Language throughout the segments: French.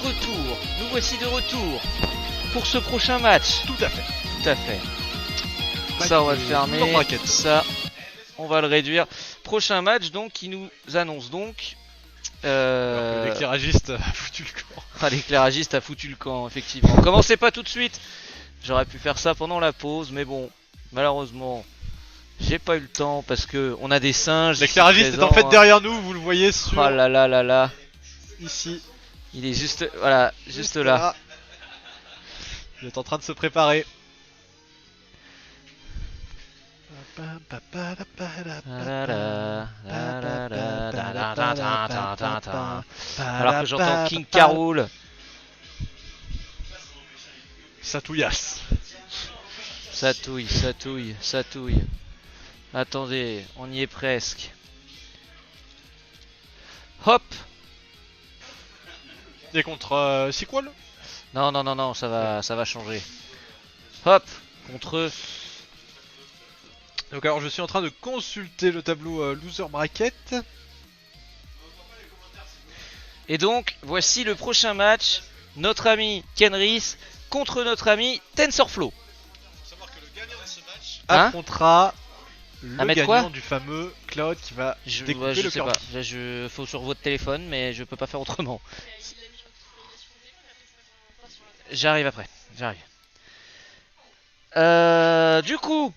retour. Nous voici de retour pour ce prochain match. Tout à fait. Tout à fait. Ça, on va le fermer. Ça, on va le réduire. Prochain match donc qui nous annonce donc. L'éclairagiste a foutu le camp. Ah, l'éclairagiste a foutu le camp, effectivement. Commencez pas tout de suite. J'aurais pu faire ça pendant la pause, mais bon, malheureusement, j'ai pas eu le temps parce que on a des singes. L'éclairagiste est en fait derrière nous, vous le voyez sur. Oh là là là là. Ici. Il est juste, voilà, juste là. Il est en train de se préparer. Alors que j'entends King Carol. Ça touillasse. Ça touille, ça touille, ça touille. Attendez, on y est presque. Hop. Et contre Sequel ? Non, non, non, non, ça va changer. Hop. contre eux. Donc alors je suis en train de consulter le tableau loser bracket. Et donc, voici le prochain match. Notre ami Kenris contre notre ami TensorFlow. Faut savoir que le gagnant de ce match Hein affrontera le mettre gagnant quoi du fameux Cloud qui va découper Ouais, je le sais corps. pas. Faut sur votre téléphone, mais je peux pas faire autrement. J'arrive après. J'arrive. Du coup,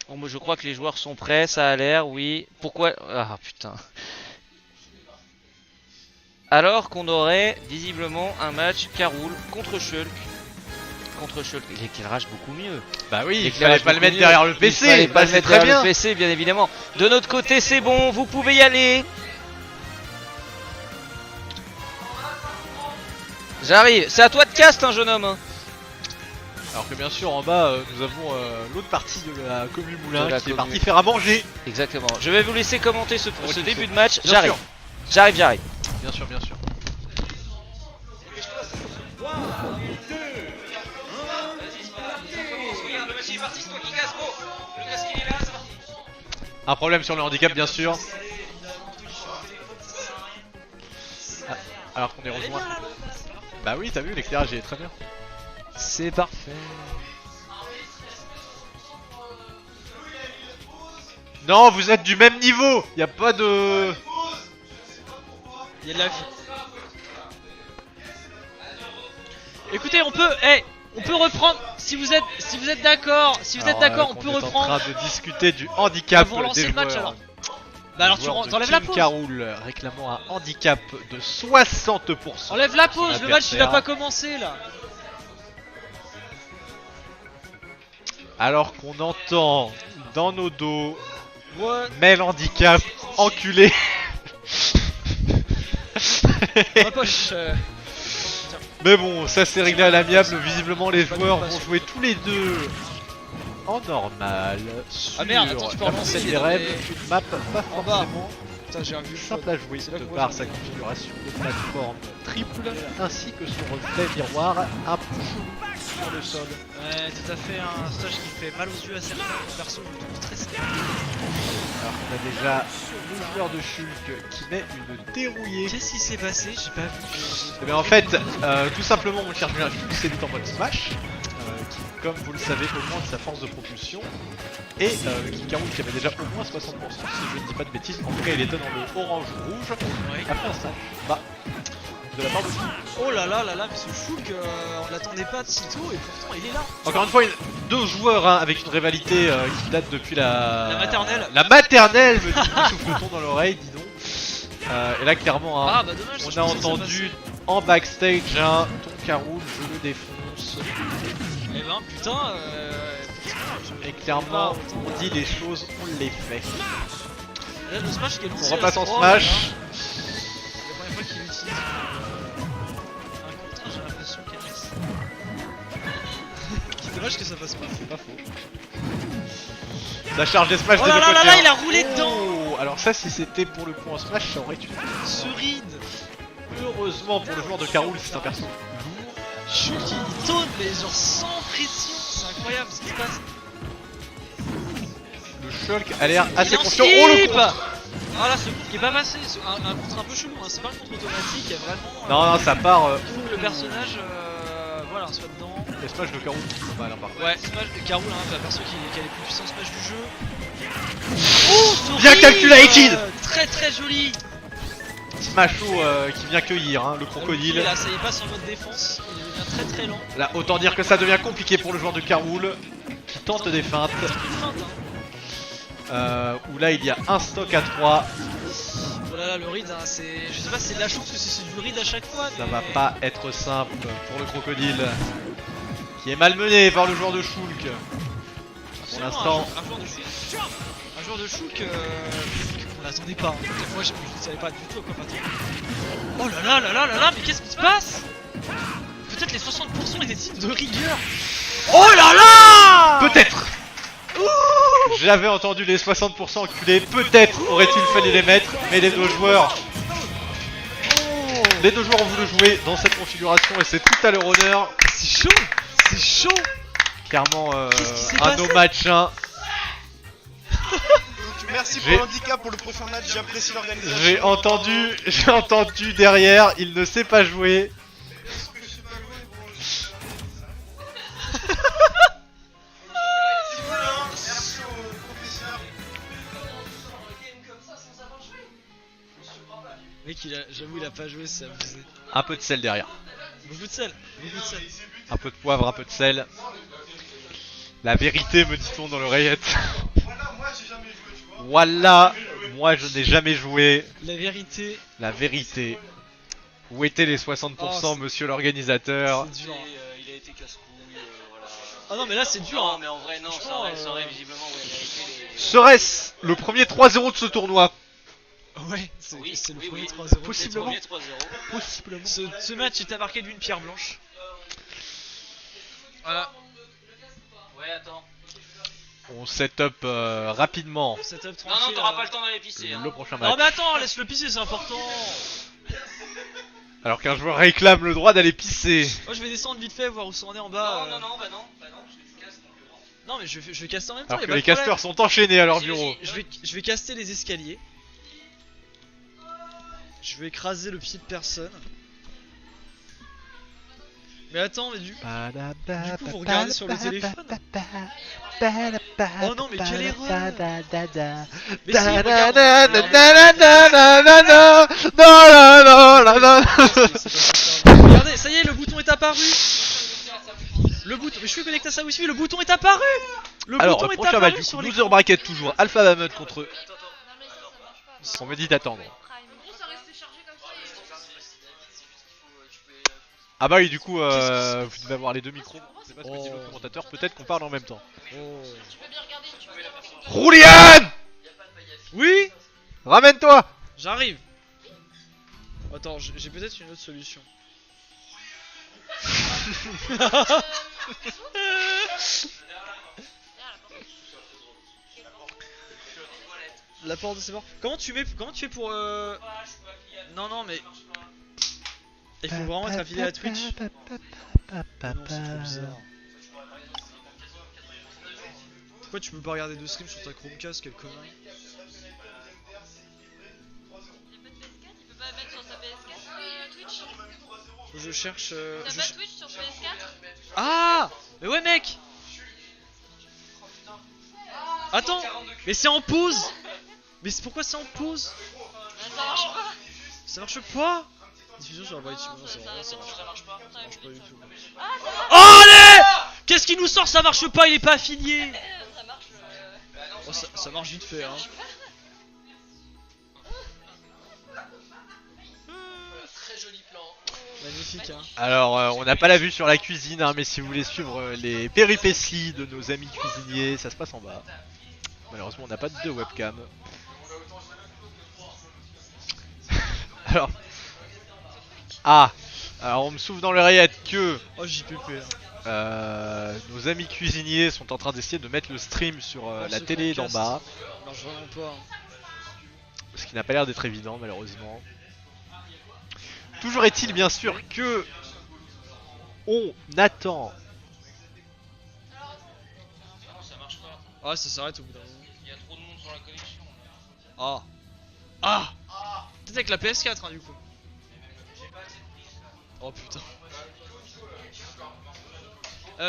bon, moi, je crois que les joueurs sont prêts. Ça a l'air, oui. Pourquoi? Ah putain. Alors qu'on aurait visiblement un match Caroul contre Shulk. Contre Shulk. L'éclairage beaucoup mieux. Bah oui, il L'éclairage fallait pas le beaucoup mettre mieux. derrière le Il PC, fallait pas bah le c'est mettre très derrière bien. le PC, bien évidemment. De notre côté, c'est bon, vous pouvez y aller. J'arrive. C'est à toi de cast, hein, jeune homme. Hein. Alors que bien sûr en bas nous avons l'autre partie de la commune Moulin De la qui est commune. partie faire à manger. Exactement. Je vais vous laisser commenter ce qu'il début faut. de match. Bien J'arrive. sûr. J'arrive. Bien sûr, bien sûr. Un problème sur le handicap bien sûr. Ah, alors qu'on est rejoint. Bah oui, t'as vu, l'éclairage est très bien. C'est parfait. Non, vous êtes du même niveau. Y a pas de... Il y a de la vie. Écoutez, on peut reprendre si vous êtes d'accord. Si vous êtes d'accord, on peut est reprendre. en train de discuter du handicap Vous relancez des le match, joueurs. alors. Bah alors t'enlèves la pause. Caroul réclamant un handicap de 60%. Enlève la pause, le match il a Adversaire. pas commencé là. Alors qu'on entend dans nos dos Ouais. Mel handicap enculé. Dans la poche. Mais bon, ça c'est réglé à l'amiable. Visiblement, les Pas de joueurs vont compassion. jouer tous les deux en normal. Ah merde, sur attends, tu peux la relancer, montée il est des dans rêves, les- une map pas En bas. forcément Putain, j'ai un vu simple à jouer C'est là de que moi, par je- sa configuration de plateforme triple ainsi que son reflet miroir un peu chelou sur le sol. Ouais, tout à fait, un stage qui fait mal aux yeux à certains, perso, je le trouve très sympa. Alors qu'on a déjà le joueur de Shulk qui met une dérouillée. Qu'est-ce qui s'est passé? J'ai pas vu. Eh bien, en fait, tout simplement, mon cher Julien, Shulk s'est mis en mode Smash, qui, comme vous le savez, augmente sa force de propulsion, et qui Caroul qui avait déjà au moins 60%, si je ne dis pas de bêtises, en tout cas il était dans le orange-rouge, Ouais. après un stage bas de la part de Shulk. Oh là là là là, mais ce Shulk, on l'attendait pas de si tôt et pourtant il est là. Encore une fois, deux joueurs hein, avec une rivalité qui date depuis La maternelle. La maternelle, me dit souffle-t-on dans l'oreille, dis donc. Et là, clairement, hein, Ah bah dommage. on je a pensais que ça entendu en backstage hein, ton Caroul, je le défonce. passait. Eh ben putain, Et clairement, on dit les choses, on les fait. là le Smash qui est lancé. On repasse en là, oh là là. Smash. C'est la première fois qu'il utilise un contre, j'ai l'impression qu'il reste. C'est dommage que ça passe pas. C'est pas faux. Ça charge des Smash Oh des là deux là là côtés, là, hein. il a roulé dedans. Oh, alors ça, si c'était pour le coup en Smash, ça aurait été Ce ride. heureusement pour le joueur de Caroul, c'est un perso lourd. Shulk il tourne mais genre sans pression. C'est incroyable ce qui se passe. Le Shulk a l'air assez Il en confiant. Oh le skip. contre. Ah là, ce contre qui est pas passé, c'est un contre un peu chelou, hein. C'est pas un contre automatique, il y a vraiment. Non, non, ça part. Il faut que le personnage voilà, soit dedans. Les Smash de Caroul, c'est pas mal, hein, par contre. Ouais, Smash de Caroul, hein, la perso qui a les plus puissants Smash du jeu. Oh, ce Bien rire, calculated. Très très joli. Smasho qui vient cueillir hein, le crocodile. Et là, ça y passe en mode défense, il devient très très lent. Là, autant dire que ça devient compliqué pour le joueur de Caroul qui tente des feintes. Il feinte, hein. Où là, il y a un stock à 3. Oh là là, le read, hein, c'est. Je sais pas si c'est de la chance ou si c'est du read à chaque fois. Ça mais- va pas être simple pour le crocodile qui est malmené par le joueur de Shulk. Pour Absolument, l'instant, un joueur de Shulk. Un joueur de Shulk on l'attendait pas. Moi je ne savais pas du tout à quoi m'attendre. Oh là là là là là là, mais qu'est-ce qui se passe? Peut-être les 60% étaient de rigueur. Oh là là. peut-être. J'avais entendu les 60% enculés. Peut-être aurait-il fallu les mettre, mais les deux joueurs ont voulu jouer dans cette configuration et c'est tout à leur honneur. C'est chaud. C'est chaud. clairement Qu'est-ce qui s'est un passé no match. Hein. Donc, merci pour J'ai- l'handicap pour le prochain match, j'apprécie l'organisation. J'ai entendu derrière, il ne sait pas jouer. Est-ce que je sais pas jouer, bon, Si vous voulez, hein, merci au professeur. Mec, j'avoue, il a pas joué, c'est abusé. Un peu de sel derrière. Beaucoup de sel, beaucoup de sel. Un peu de poivre, un peu de sel. La vérité, me dit-on dans l'oreillette. Voilà, moi j'ai jamais joué, tu vois. Voilà, moi je n'ai jamais joué. La vérité, La vérité. Où étaient les 60%, Oh, monsieur l'organisateur? c'est dur. Il a été casse-couille, voilà. Ah non, mais là c'est dur. Non, Hein. mais en vrai, non, Franchement, ça aurait visiblement mérité les. Serait-ce le premier 3-0 de ce tournoi? Ouais, c'est Oui, c'est le oui, premier oui. 3-0. Possiblement. Les premiers 3-0. Possiblement. Ce match est marqué d'une pierre blanche. Voilà, Ouais, attends. On set up rapidement setup Non, tranquille. non, t'auras pas le temps d'aller pisser. Hein. le prochain Non match. mais attends, laisse-le pisser, c'est important. Alors qu'un joueur réclame le droit d'aller pisser. Moi je vais descendre vite fait, voir où ça en est en bas. Non, bah non, parce que tu casses. Non mais je vais caster en même temps. Alors y a que pas les de problème. casteurs sont enchaînés à leur Vas-y, bureau. vas-y. Je vais caster les escaliers. Je vais écraser le pied de personne. Mais attends, mais du coup vous regardez sur le téléphone. Oh non, mais quelle erreur. Mais si, regarde. Regardez, ça y est, le bouton est apparu. Le bouton, mais je suis connecté à sa wifi, le bouton est apparu. Le Alors, bouton est prochain match apparu du coup, sur les. loser bracket toujours. Alpha Mammoth contre. On me dit d'attendre. Ah bah oui, du coup, vous devez avoir les deux micros. Je sais pas ce que dit le commentateur, peut-être qu'on parle en même temps. Oh. Roulian, Oui, ramène-toi. j'arrive. Attends, j'ai peut-être une autre solution. La porte de ses morts. Comment tu fais pour Non mais il faut vraiment être affilié à Twitch. Non, c'est trop bizarre. Pourquoi tu peux pas regarder de stream sur ta Chromecast, quelle connerie. Il peut pas mettre sur sa PS4 Twitch. Je cherche T'as je pas ch- Twitch sur PS4? Ah, mais ouais mec. Attends, mais c'est en pause. Mais pourquoi c'est en pause? Ça marche pas. Ça marche pas. Diffusion sur la voie YouTube, non, c'est Ça vraiment ça marche marche pas. pas du tout. Ah, ça marche. Oh allez! Qu'est-ce qui nous sort? Ça marche pas, il est pas affilié. Ça marche. Oh, ça marche vite fait hein. Très joli plan. Magnifique hein. Alors, on n'a pas la vue sur la cuisine, hein, mais si vous voulez suivre les péripéties de nos amis cuisiniers, ça se passe en bas. Malheureusement, on n'a pas de webcam. Alors. Ah! Alors, on me souffle dans l'oreillette que Oh JPP nos amis cuisiniers sont en train d'essayer de mettre le stream sur la ce télé d'en Chromecast. bas. Ça marche vraiment pas. Ce qui n'a pas l'air d'être évident, malheureusement. Toujours est-il, bien sûr, que. On attend. Non, ça marche pas. Ah ça s'arrête au bout d'un moment. Il y a trop de monde sur la connexion. Ah. Ah. Peut-être avec la PS4 hein du coup. Oh putain.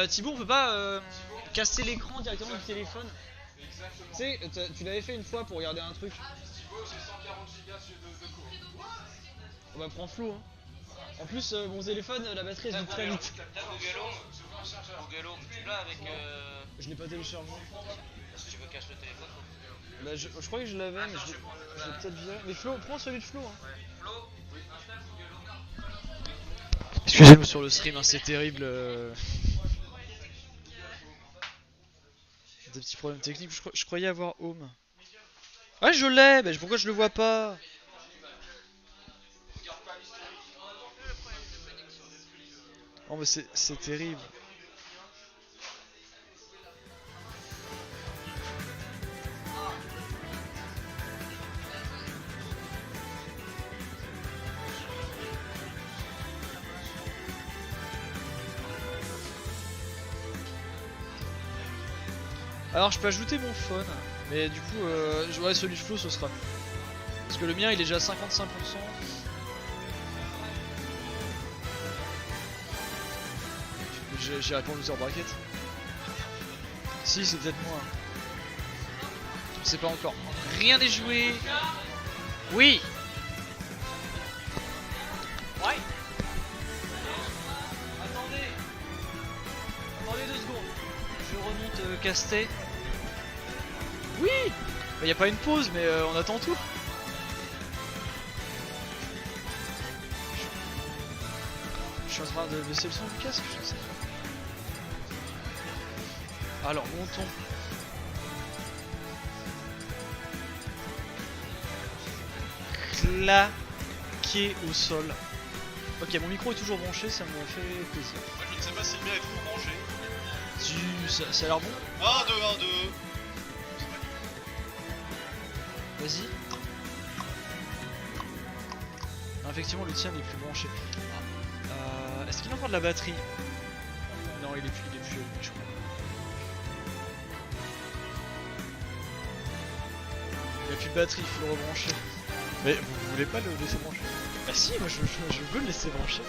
Thibaut, on peut pas casser l'écran directement du téléphone? Tu sais, tu l'avais fait une fois pour regarder un truc. On va prendre flou hein. En plus, mon téléphone, la batterie elle se vide très vite. T'as Google Home, tu l'as avec. Je l'ai pas téléchargé. Si tu veux cacher le téléphone. Bah, je croyais que je l'avais, mais je l'ai peut-être viré. Mais Flo, prends celui de Flo. Hein. Excusez-nous sur le stream, hein, c'est terrible. Des petits problèmes techniques. Je croyais avoir Home. Ouais, je l'ai, mais pourquoi je le vois pas? Oh, mais c'est terrible. Alors je peux ajouter mon phone, mais du coup, ouais, celui de Flo ce sera mieux. Parce que le mien il est déjà à 55%. J'irai pas en loser bracket. Si, c'est peut-être moi. On sait pas encore. Rien n'est joué. Oui. Ouais. Attendez 2 secondes. Je remonte Castet. Oui. Bah, y a pas une pause, mais on attend tout. Je suis en train de baisser le son du casque, je sais pas. Alors, montons. Claqué au sol. Ok, mon micro est toujours branché, ça me fait plaisir. Je ne sais pas si le mien est trop branché. Ça a l'air bon. 1, 2, 1, 2. Vas-y. Non, effectivement, le tien n'est plus branché. Est-ce qu'il a encore de la batterie? Non, il est plus allumé, je crois. Il n'y a plus de batterie, il faut le rebrancher. Mais vous voulez pas le laisser brancher? Bah si, moi je veux le laisser brancher.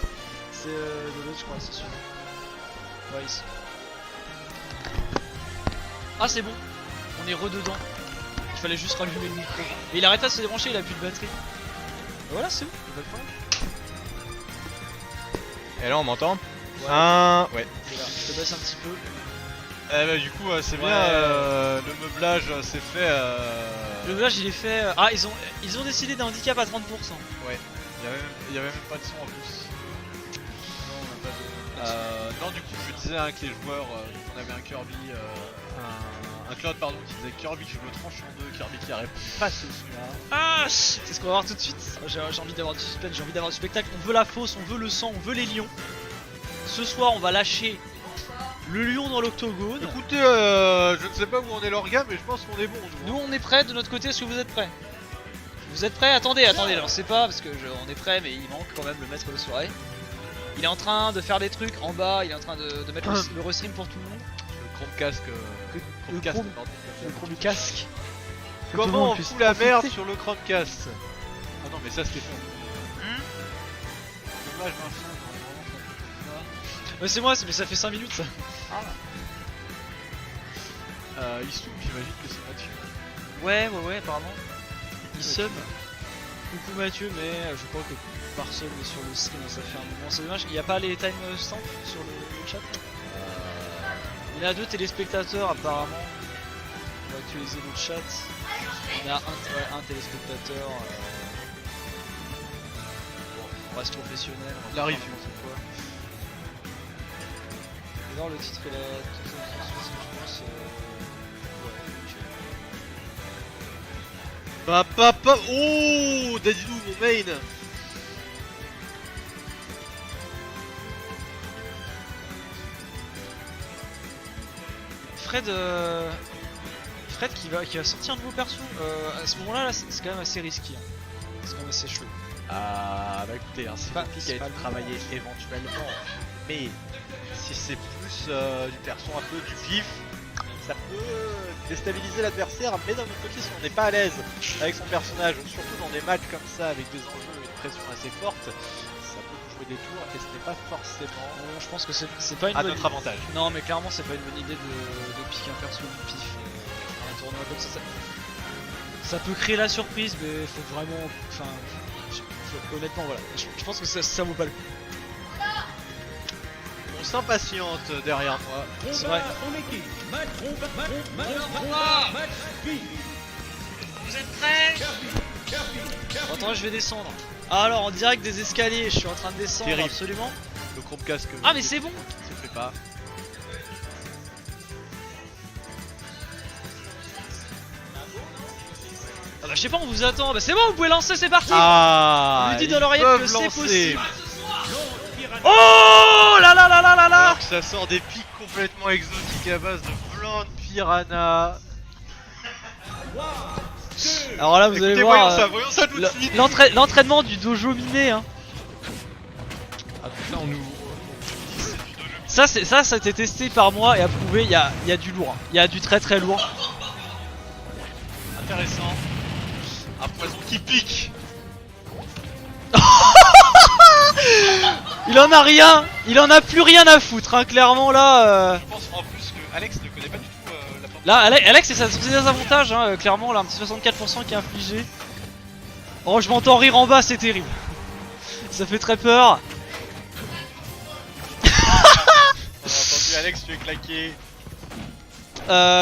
C'est de l'autre, je crois, c'est sûr. Ouais, ici. Ah, c'est bon. On est rededans. Il fallait juste rallumer le micro. Et il arrête de se débrancher, il a plus de batterie. Et voilà, c'est bon, pas de problème. Et là on m'entend? Ouais. Ouais. Et là, je te baisse un petit peu. Eh bah du coup c'est bien, Ouais. le meublage c'est fait. Le meublage il est fait. Ah, ils ont décidé d'un handicap à 30%. Ouais. Il y avait même pas de son en plus. Non, on n'a pas de. Non du coup je disais que les joueurs, on avait un Kirby, un Claude pardon qui disait Kirby je le tranche en deux, Kirby qui a répondu pas ce soir. Ah, c'est ce qu'on va voir tout de suite. J'ai envie d'avoir du suspense, j'ai envie d'avoir du spectacle. On veut la fosse, on veut le sang, on veut les lions. Ce soir, on va lâcher le lion dans l'octogone. Écoutez, je ne sais pas où on est l'organe mais je pense qu'on est bon. Nous, on est prêts de notre côté. Est-ce que vous êtes prêts? Vous êtes prêts? Attendez, lancez pas parce que on est prêts, mais il manque quand même le maître de soirée. Il est en train de faire des trucs en bas. Il est en train de mettre le restream pour tout le monde. Le Chromecast, Le pardon. Le chrome du casque. Comment on fout la merde sur le Chromecast? Ah non mais ça c'était fort. Dommage Vincent. Ouais, c'est moi, mais ça fait 5 minutes ça. Il sous, j'imagine que c'est Mathieu. Ouais, apparemment. Il sub. Coucou Mathieu, mais je crois que personne n'est sur le stream, ça fait un moment. C'est dommage, il n'y a pas les timestamps sur le chat. Il y a 2 téléspectateurs apparemment. On va actualiser le chat. On a un téléspectateur. Bon, on reste professionnel. Il arrive. Et alors le titre est la toute je pense. Papa. Oh Dadidou mon main. Fred qui va sortir un nouveau perso. À ce moment-là, c'est quand même assez risqué. Hein. C'est quand même assez chaud. Ah bah écoutez, c'est pas- compliqué c'est à pas être le travaillé éventuellement, mais si c'est plus du perso un peu du vif, ça peut déstabiliser l'adversaire, mais d'un autre côté si on n'est pas à l'aise avec son personnage, ou surtout dans des matchs comme ça avec des enjeux et une pression assez forte, ça peut vous jouer des tours et ce n'est pas forcément Bon, je pense que c'est pas une à bonne notre avantage. Non, mais clairement, c'est pas une bonne idée de piquer un perso du pif. Un tournoi comme ça peut créer la surprise, mais faut vraiment. Enfin, honnêtement, voilà. Je pense que ça vaut pas le coup. On s'impatiente derrière moi. C'est vrai. Vous êtes prêts? Attends, je vais descendre. Ah, alors, en direct des escaliers, je suis en train de descendre. Terrible. Absolument. Le Chromecast que Ah, mais c'est bon. se fait pas. Ah, bah, je sais pas, on vous attend. Bah, c'est bon, vous pouvez lancer, c'est parti. Ah, On lui dit dans ils l'oreillette peuvent que c'est lancer. possible. Oh là là là là là là. Alors que ça sort des pics complètement exotiques à base de blanc de piranha. Alors là, vous allez Écoutez, voir voyons ça tout de suite. l'entraînement du dojo miné. Hein. Ah putain, on nous. Ça, ça a été testé par moi et approuvé. Il y a du lourd. Il y a du très très lourd. Intéressant. Un poison qui pique. Il en a rien. Il en a plus rien à foutre. Hein. Clairement là. Je pense en plus que Alex ne connaît pas du tout la plante. Là, Alex, c'est ses avantages. Hein. Clairement, là, un petit 64% qui est infligé. Oh, je m'entends rire en bas, c'est terrible. Ça fait très peur. On a entendu Alex, tu es claqué.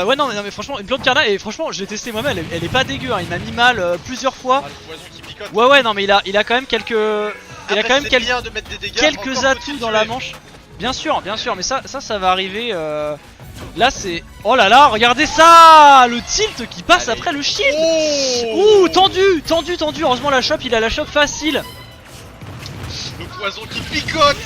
Ouais, non mais franchement, une plante piranha, et franchement, je l'ai testé moi-même, elle est pas dégueu. Hein. Il m'a mis mal plusieurs fois. Ah, le poison qui picote. Ouais, non, mais il a quand même quelques. Il a quand même c'est bien de mettre des dégâts, quelques encore atouts faut-il dans la tuer. manche. Bien sûr, mais ça va arriver. Là, c'est. Oh là là, regardez ça! Le tilt qui passe Allez. après le shield! Oh Ouh, tendu! Heureusement, la chope, il a la chope facile. Le poison qui picote.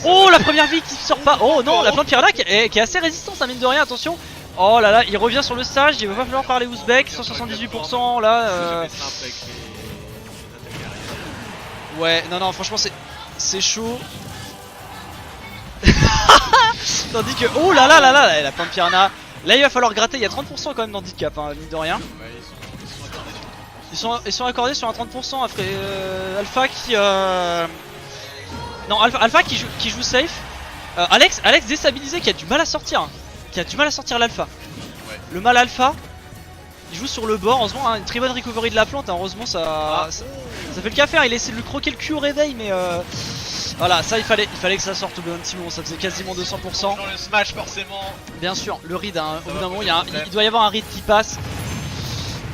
Oh, la première vie qui sort pas. Oh non, la plante piranha qui est assez résistante, ça mine de rien, attention. Oh là là, il revient sur le stage, il va pas falloir parler ouzbek, 178% là. C'est jamais simple avec les attaques aériennes. Ouais, non, franchement, c'est chaud. Tandis que, oh là là, la plante piranha. Là, il va falloir gratter, il y a 30% quand même d'handicap, hein, mine de rien. Ouais, ils Ils sont sont accordés sur le accordés sur un 30% après Alpha qui. Non, Alpha qui joue safe. Alex déstabilisé qui a du mal à sortir. Hein. Qui a du mal à sortir l'Alpha. Ouais. Le mal Alpha. Il joue sur le bord. Heureusement, hein, une très bonne recovery de la plante. Hein. Heureusement, ça fait le café. Hein. Il a essayé de lui croquer le cul au réveil, mais voilà, ça il fallait que ça sorte au bout d'un petit moment. Ça faisait quasiment 200%. Dans le smash, forcément. Bien sûr, le read. Hein. Au bout d'un moment, problème. il doit y avoir un read qui passe.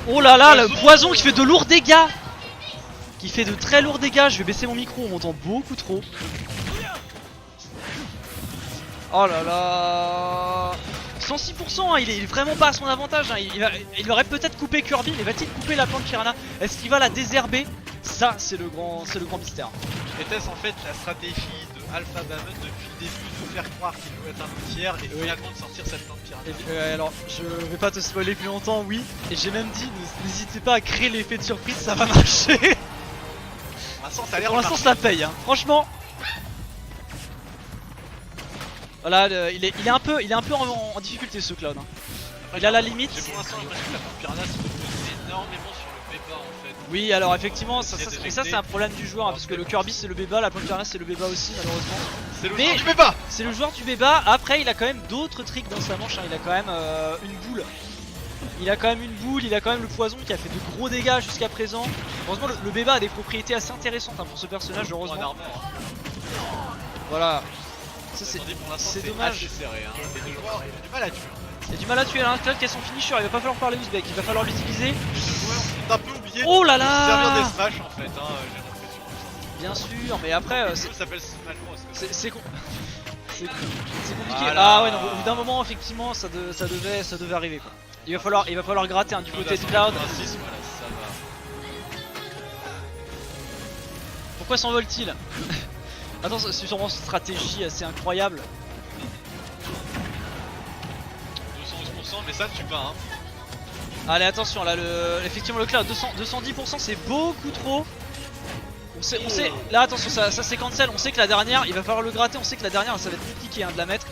Oh là là, le poison qui fait de lourds dégâts. Qui fait de très lourds dégâts. Je vais baisser mon micro, on m'entend beaucoup trop. Oh là là. 106%, hein, il est vraiment pas à son avantage. Hein. Il aurait peut-être coupé Kirby, mais va-t-il couper la plante piranha? Est-ce qu'il va la désherber? Ça, c'est le grand mystère. Était-ce en fait la stratégie de Alpha Damon depuis le début de faire croire qu'il veut être un tiers et finalement de sortir cette plante piranha? Alors, je vais pas te spoiler plus longtemps, oui. Et j'ai même dit, n'hésitez pas à créer l'effet de surprise, ça va marcher. Pour l'instant, ça a l'air Pour de l'instant, marcher. ça paye, hein. Franchement. Voilà, il est un peu en difficulté ce Cloud. Hein. Il a la limite. J'ai pour l'instant l'impression que la plante piranha se repose énormément sur le bêta en fait. Oui, alors effectivement, ça d'éjecter. c'est un problème du joueur, hein, parce que le Kirby c'est le béba, la plante piranha c'est le béba aussi, malheureusement. C'est le Mais- joueur du bêta. C'est le joueur du béba. Après, il a quand même d'autres tricks dans sa manche. Hein. Il a quand même une boule. Il a quand même le poison qui a fait de gros dégâts jusqu'à présent. Heureusement, le béba a des propriétés assez intéressantes hein, pour ce personnage, En heureusement. armure. Voilà. Ça, c'est Attendez, pour l'instant, c'est c'est dommage. assez serré. Hein. Les deux joueurs ont du mal à tuer. Il y a du mal à tuer là, un Cloud qui a son finisher. Il va pas falloir parler ouzbek, il va falloir l'utiliser. Les deux joueurs ont un peu oublié Oh là de se servir là. des smash en fait. Hein, j'ai l'impression. Bien sûr, mais après, Le jeu s'appelle Smash Bros. c'est compliqué. Voilà. Ah ouais, non, au bout d'un moment, effectivement, ça devait arriver quoi. Il va falloir gratter hein, du côté de Cloud. 86, voilà, ça va. Pourquoi s'envole-t-il? Attends, c'est sûrement une stratégie assez incroyable. 211%, mais ça ne tue pas. Hein. Allez, attention, là, effectivement, le Cloud, 210%, c'est beaucoup trop. On sait, là, attention, ça c'est cancel. On sait que la dernière, il va falloir le gratter. On sait que la dernière, ça va être compliqué hein, de la mettre.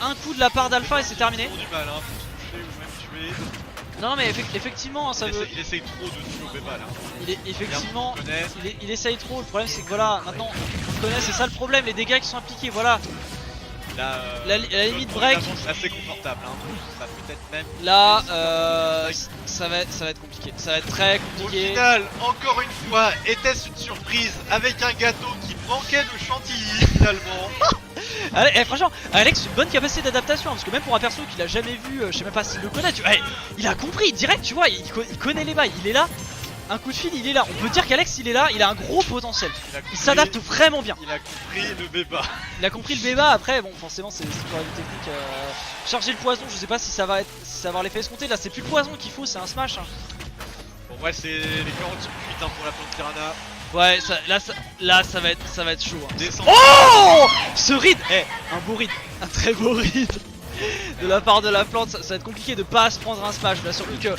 Un coup de la part d'Alpha et c'est terminé. Ils ont du mal, hein, pour toucher ou même tuer. Non, mais effectivement, ça veut. Il essaye trop de tuer au Bébal. Hein. Il est effectivement. Il connaît. Il essaye trop. Le problème, c'est que voilà, maintenant, on le connaît, c'est ça le problème. Les dégâts qui sont appliqués, voilà. La limite break. C'est assez confortable. Hein. Ça peut être même. Là, ça va être compliqué. Ça va être très Au compliqué. final, encore une fois, était-ce une surprise avec un gâteau qui manquait de chantilly finalement. Allez, franchement, Alex, une bonne capacité d'adaptation hein, parce que même pour un perso qu'il a jamais vu, je sais même pas s'il le connaît, tu vois, il a compris direct, tu vois, il connaît les bails, il est là. Un coup de fil, il est là. On peut dire qu'Alex, il est là, il a un gros potentiel. Il s'adapte vraiment bien. Il a compris le béba. Il a compris le béba. Après, bon, forcément, c'est toujours une technique. Charger le poison, je sais pas si ça va avoir l'effet escompté. Là, c'est plus le poison qu'il faut, c'est un smash. Hein. Bon, ouais, c'est les 40 sur 8 hein, pour la plante piranha. Ouais, là, ça va être chaud. Hein. Descend. Oh, ce read, un beau read, un très beau read de la part de la plante. Ça va être compliqué de pas se prendre un smash. Là, surtout que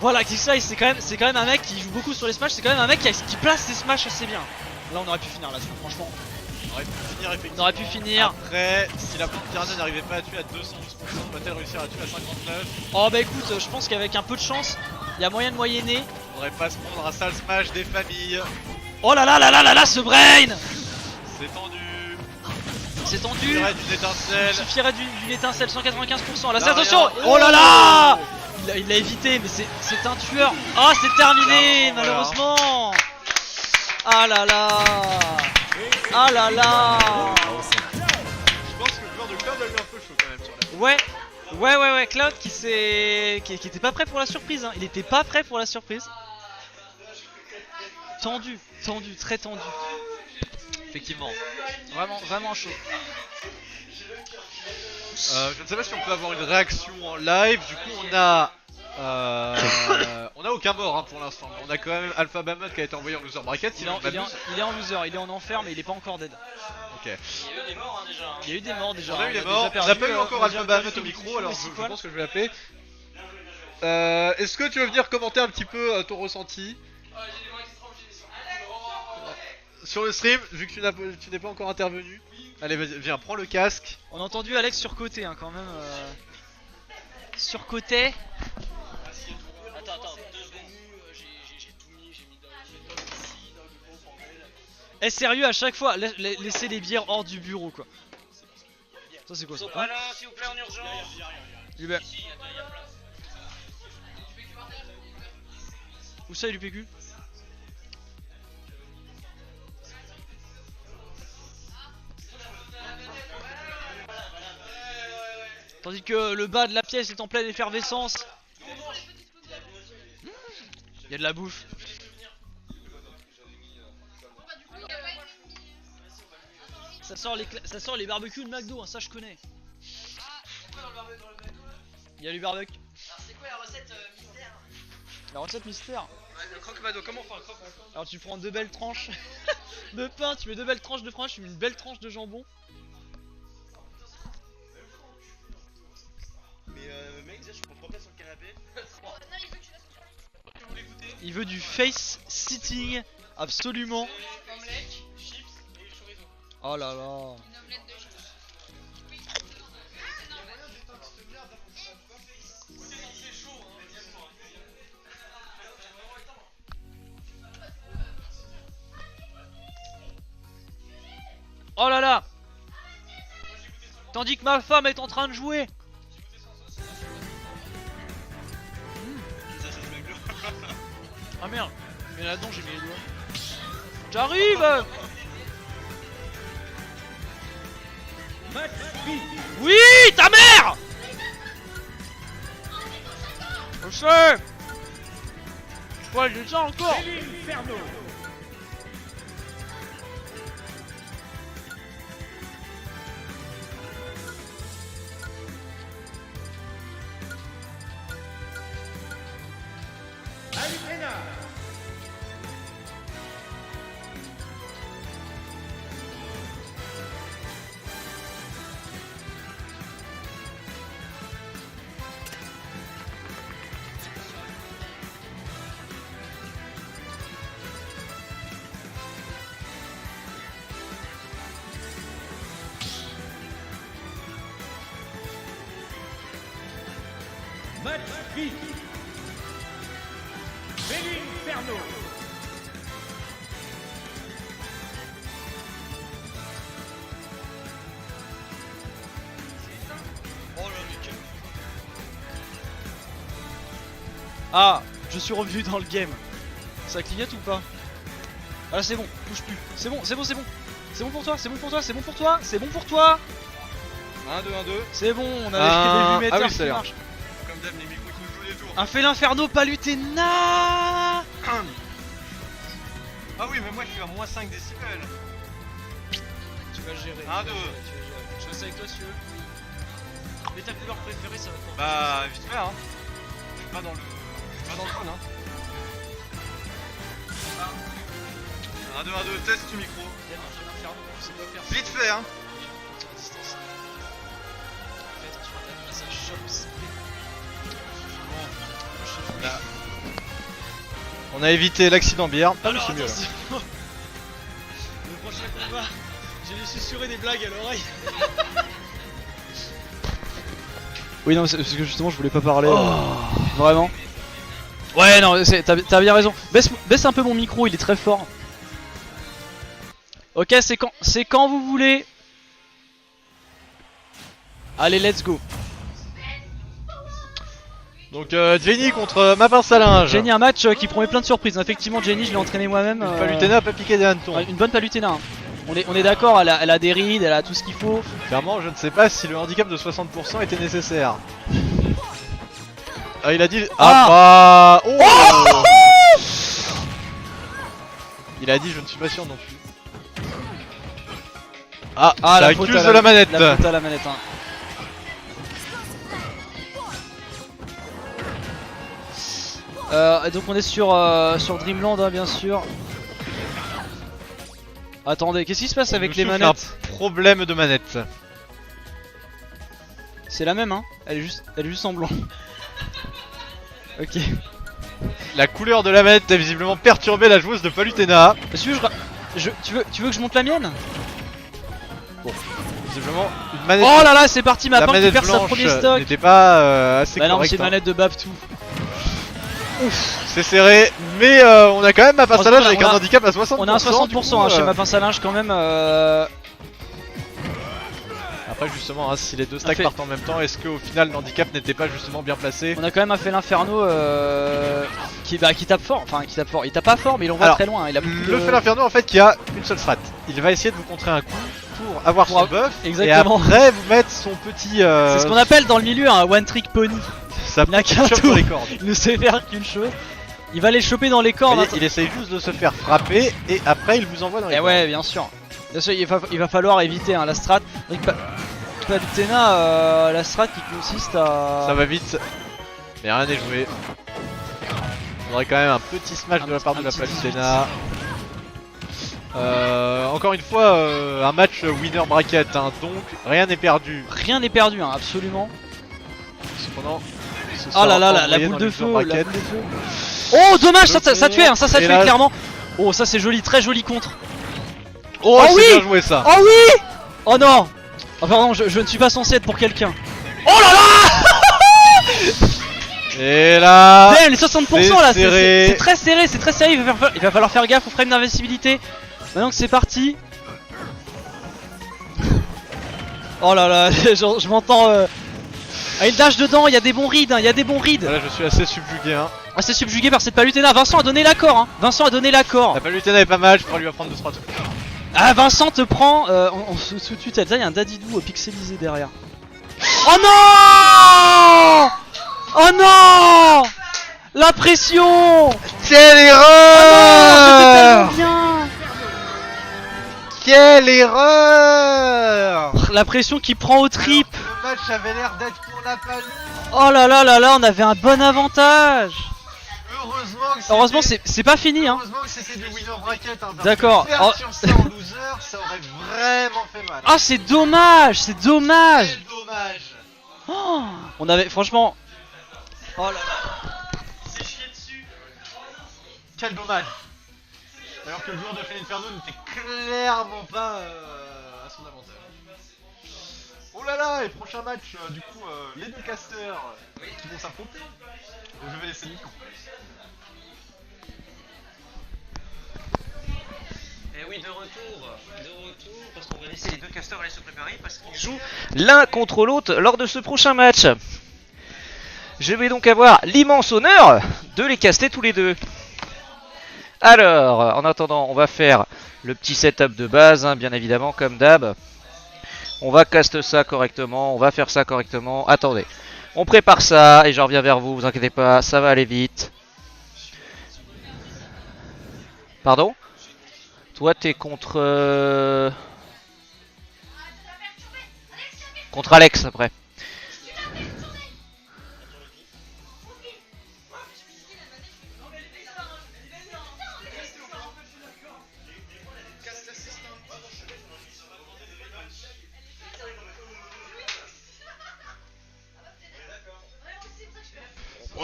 voilà, Kixlice c'est quand même un mec qui joue beaucoup sur les smash. C'est quand même un mec qui place ses smash assez bien. Là, on aurait pu finir là-dessus, franchement. aurait pu finir effectivement. On aurait pu finir. Après, si la plante piranha n'arrivait pas à tuer à 212%, va-t-elle réussir à tuer à 59? Oh bah écoute, je pense qu'avec un peu de chance, il y a moyen de moyenner. Faudrait pas se prendre un sale smash des familles. Oh là là là là là là, ce brain! C'est tendu. C'est Il tendu. suffirait d'une Il étincelle. suffirait d'une étincelle, 195%. Là, c'est Là, attention! rien. Oh là là! Il l'a évité, mais c'est un tueur. Ah, c'est terminé, Clairement, malheureusement. Ah là là. Ah là là. Je pense que le joueur de Cloud a eu un peu chaud quand même sur la. Ouais, Cloud qui était pas prêt pour la surprise, hein. Il était pas prêt pour la surprise. Tendu, très tendu. Effectivement. Vraiment chaud. Je ne sais pas si on peut avoir une réaction en live. Du coup, on a aucun mort hein, pour l'instant. On a quand même Alpha Bahamut qui a été envoyé en loser bracket. Il est en loser, il est en enfer, mais il est pas encore dead. Ok. Il y a eu des morts déjà. On a eu les déjà morts. On perdu, n'a pas eu on encore a Alpha déjà Bahamut perdu au micro, Fufu alors et je Sequel. pense que je vais l'appeler. Est-ce que tu veux venir commenter un petit peu ton ressenti sur le stream, vu que tu n'es pas encore intervenu? Allez, vas-y, viens, prends le casque. On a entendu Alex surcoté hein, quand même. Surcoté. Attends, 2 secondes. J'ai tout mis, j'ai mis dans ici, dans le gros bordel. Eh sérieux, à chaque fois, laissez les bières hors du bureau quoi. Ça c'est quoi ça hein? S'il vous plaît, en urgence. Hubert. Où ça, l'UPQ? Tandis que le bas de la pièce est en pleine effervescence. Il y a de la bouffe. Ça sort les barbecues de McDo, hein, ça je connais. Il y a du barbecue. C'est quoi la recette mystère? La recette mystère. Le croque-mado, comment on fait un croque? Alors tu prends 2 belles tranches de pain, tu mets 2 belles tranches de fromage, tu mets une belle tranche de jambon. Mais mec, déjà, je prends 3 places sur le canapé. Il veut du face sitting, absolument. Omelette, chips et chorizo. Oh là là. Oh là là. Tandis que ma femme est en train de jouer. Ah merde, mais là-dedans j'ai mis les doigts. J'arrive. Oui, ta mère. Je sais. Ouais, j'ai ça encore. Ah, je suis revenu dans le game. Ça clignote ou pas? Ah là c'est bon, touche plus. C'est bon. C'est bon pour toi, c'est bon pour toi, c'est bon pour toi, c'est bon pour toi. 1, 2, 1, 2. C'est bon, on a les 8 ah oui, mètres ça a qui l'air. marchent. Comme d'hab, les micros ils jouent les tours. Un félin inferno palutena. Ah oui, mais moi je suis à moins 5 décibels. Tu vas gérer. 1, 2. Je fais ça avec toi si tu veux. Mais ta couleur préférée ça va te Bah, vite fait, hein. Je suis pas dans le. Je suis pas dans le fun, hein. 1, 2, 1, 2, test du micro. Vite fait, hein. Là. On a évité l'accident bière. Ah oui, c'est mieux là. Le prochain combat, J'ai lui susurré des blagues à l'oreille. Oui, non, c'est parce que justement, je voulais pas parler. Vraiment. Ouais, non, t'as bien raison. Baisse un peu mon micro, il est très fort. Ok, c'est quand vous voulez. Allez, let's go. Donc Jenny contre Mapin Salinge. Jenny, un match qui promet plein de surprises. Effectivement, Jenny, je l'ai entraîné moi-même. Palutena a pas piqué des hannetons. Une bonne Palutena. Hein. On est d'accord, elle a des rides, elle a tout ce qu'il faut. Clairement, je ne sais pas si le handicap de 60% était nécessaire. Ah, il a dit. Ah, bah. Oh, il a dit, je ne suis pas sûr non plus. Ah, ça la accuse faute de la manette. La faute à la manette. Hein. Donc on est sur Dreamland, hein, bien sûr. Attendez, qu'est-ce qui se passe avec les manettes? Un problème de manette. C'est la même, hein. Elle est juste en blanc. Ok. La couleur de la manette a visiblement perturbé la joueuse de Palutena. Tu veux que je monte la mienne? Bon, visiblement une manette. Oh là là, c'est parti, ma part qui perd sa premier stock. N'était pas assez bah non, correcte. c'est une manette de Baptou. C'est serré, mais on a quand même Mapin Salinge avec un handicap à 60%. On a un 60% chez Mapin Salinge quand même. Après justement, hein, si les deux stacks partent en même temps, est-ce qu'au final l'handicap n'était pas justement bien placé? On a quand même fait l'Inferno qui tape fort, enfin qui tape fort. Il tape pas fort mais il envoie très loin. Il a le fait l'Inferno en fait qui a une seule strat. Il va essayer de vous contrer un coup pour avoir son buff. Exactement. Et après vous mettre son petit... C'est ce qu'on appelle dans le milieu un one trick pony. Ça n'a qu'un tour les cordes. Il ne sait faire qu'une chose. Il va les choper dans les cordes. Il essaye juste de se faire frapper et après il vous envoie dans les cordes. Ouais, bien sûr. Bien sûr, il va falloir éviter hein, la strat. Palutena, la strat qui consiste à... Ça va vite, mais rien n'est joué. On aurait quand même un petit smash de la part de la Palutena. Encore une fois, un match winner bracket, hein, donc rien n'est perdu. Rien n'est perdu, hein, absolument. Cependant, oh là là, la boule de feu, Oh dommage, ça tuait, hein, ça tuait clairement. Oh ça c'est joli, très joli contre. Oh, c'est bien joué ça. Oh oui. Oh non. Oh pardon, je ne suis pas censé être pour quelqu'un. Oh là là. Et là, les 60% là, c'est très serré, c'est très serré. Il va falloir faire gaffe au frame d'invincibilité. Maintenant que c'est parti. Oh là là, je m'entends. Ah, il dash dedans, il y a des bons rides, hein, il y a des bons rides. Là je suis assez subjugué, hein. Assez subjugué par cette Palutena. Vincent a donné l'accord, hein. Vincent a donné l'accord. La Palutena est pas mal, je pourrais lui apprendre 2-3 trucs. Ah, Vincent te prend sous tutelle. Il y a un dadidou pixelisé derrière. Oh non. Oh non. La pression. Quelle erreur. C'était tellement bien. Quelle erreur. La pression qui prend au trip. Le match avait l'air d'être pour la Palu. Oh là là là là, on avait un bon avantage. Heureusement que c'est pas fini, hein. Heureusement que c'était du winner bracket, hein. D'accord. Sur ça en loser, ça aurait vraiment fait mal. Ah, c'est dommage, c'est dommage. Quel dommage. Oh, on avait franchement. Oh là là. C'est chié dessus. Quel dommage. Alors que le joueur de Inferno n'était clairement pas à son avantage. Oh là là, et prochain match, du coup, les deux casters qui vont s'affronter. Donc je vais laisser le micro. Et oui, de retour, parce qu'on va laisser les deux casters aller se préparer parce qu'ils jouent l'un contre l'autre lors de ce prochain match. Je vais donc avoir l'immense honneur de les caster tous les deux. Alors, en attendant, on va faire le petit setup de base, hein, bien évidemment, comme d'hab. On va caster ça correctement, on va faire ça correctement. Attendez, on prépare ça et je reviens vers vous, vous inquiétez pas, ça va aller vite. Pardon ? Toi, t'es contre... Contre Alex, après.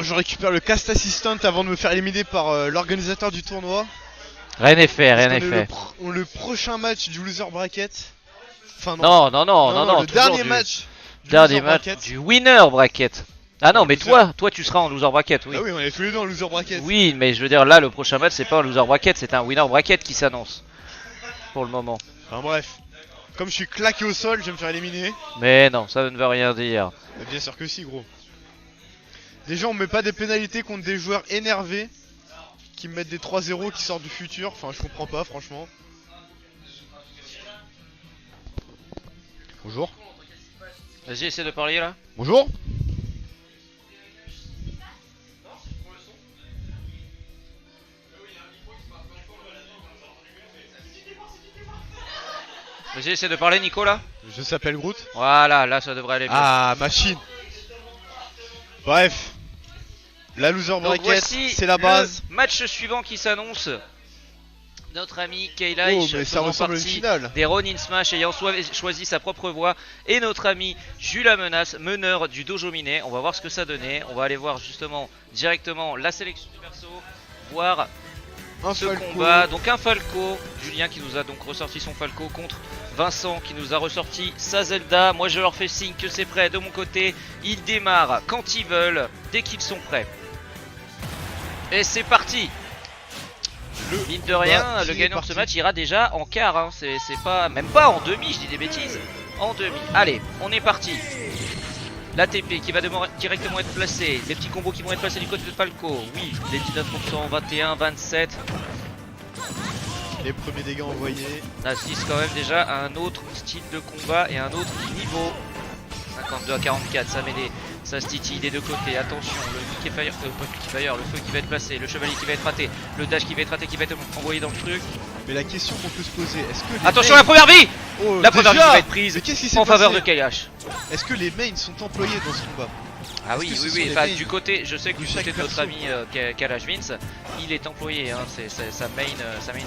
Je récupère le cast assistant avant de me faire éliminer par l'organisateur du tournoi. Rien n'est fait, rien n'est fait. Le prochain match du loser bracket. Enfin Non, non, non, non, non. le toujours dernier du match. du Dernier loser match bracket. du winner bracket. Ah non, mais Loser. toi tu seras en loser bracket, oui. Ah oui, on est tous les deux en loser bracket. Oui, mais je veux dire, là, le prochain match, c'est pas un loser bracket, c'est un winner bracket qui s'annonce. Pour le moment. Enfin bref. Comme je suis claqué au sol, je vais me faire éliminer. Mais non, ça ne veut rien dire. Bah, bien sûr que si, gros. Déjà, on met pas des pénalités contre des joueurs énervés qui me mettent des 3-0 qui sortent du futur. Enfin, je comprends pas, franchement. Bonjour. Vas-y, essaie de parler là. Bonjour. Vas-y, essaie de parler, Nico là. Je s'appelle Groot. Voilà, là, ça devrait aller bien. Ah, machine. Bref. La loser Donc bracket, voici c'est la base. le match suivant qui s'annonce. Notre ami Kayla Oh, mais ça ressemble à une finale. des Ronin Smash ayant choisi sa propre voie, et notre ami Jules Menace, meneur du Dojo Miné. On va voir ce que ça donnait. On va aller voir justement directement la sélection du perso, voir Un ce Falco. combat. Donc un Falco, Julien qui nous a donc ressorti son Falco contre Vincent qui nous a ressorti sa Zelda. Moi je leur fais signe que c'est prêt de mon côté. Ils démarrent quand ils veulent, dès qu'ils sont prêts. Et c'est parti. Mine de rien, combat le qui est gagnant de ce parti. match ira déjà en quart, hein. C'est pas, même pas en demi, je dis des bêtises. En demi. Allez, on est parti. L'ATP qui va directement être placé. Les petits combos qui vont être placés du côté de Falco. Oui, les 19%, 21, 27. Les premiers dégâts envoyés. On assiste quand même déjà à un autre style de combat et un autre niveau. 52 à 44, ça se titille des deux côtés. Attention, le liquéfire, pas le liquéfire, le feu qui va être placé, le chevalier qui va être raté, le dash qui va être raté, qui va être envoyé dans le truc. Mais la question qu'on peut se poser, est-ce que les Attention, mains- la première vie. Oh, La première vie déjà qui va être prise Mais qu'est-ce qui s'est en faveur passé de Kailash. Est-ce que les mains sont employés dans ce combat? Ah Est-ce oui, que ce oui, sont oui. les Enfin, mains du côté, je sais que de du chaque côté de notre perso ami Kailash Vince, il est employé. Hein, c'est sa main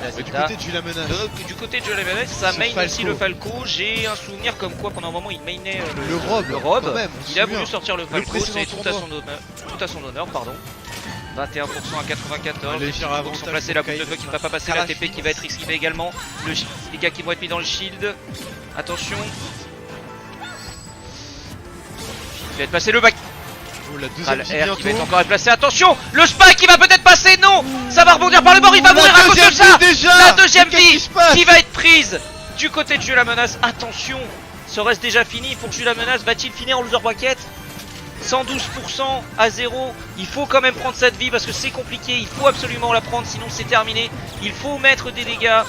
la Du Zelda. côté de Jules Menace. Du côté de Joel Menace, ça Son main Falco. aussi le Falco. J'ai un souvenir comme quoi pendant un moment il mainait Le robe, le robe. quand même, on se Il a souvient. voulu sortir le Falco, précédent c'est tout à tournoi. son honneur. Tout à son honneur, pardon. 21% à 94. Allez, Les faire petits avantage sont placés, pour la boule de Kailash. feu qui ne va pas passer, la Kailash TP qui va être esquivée également. Les gars qui vont être mis dans le shield. Attention. Il va être passé le back. Oh, la Ah, deuxième le vie R qui bientôt. va être encore être placé. Attention, le spike qui va peut-être passer. Non, ça va rebondir par le bord. Il va mourir à cause de deuxième ça. vie déjà. La deuxième Mais qu'est-ce vie qui se passe qui va être prise du côté de Jules la menace. Attention, serait-ce déjà fini pour Jules la menace? Va-t-il finir en loser bracket? 112% à 0. Il faut quand même prendre cette vie parce que c'est compliqué. Il faut absolument la prendre, sinon c'est terminé. Il faut mettre des dégâts.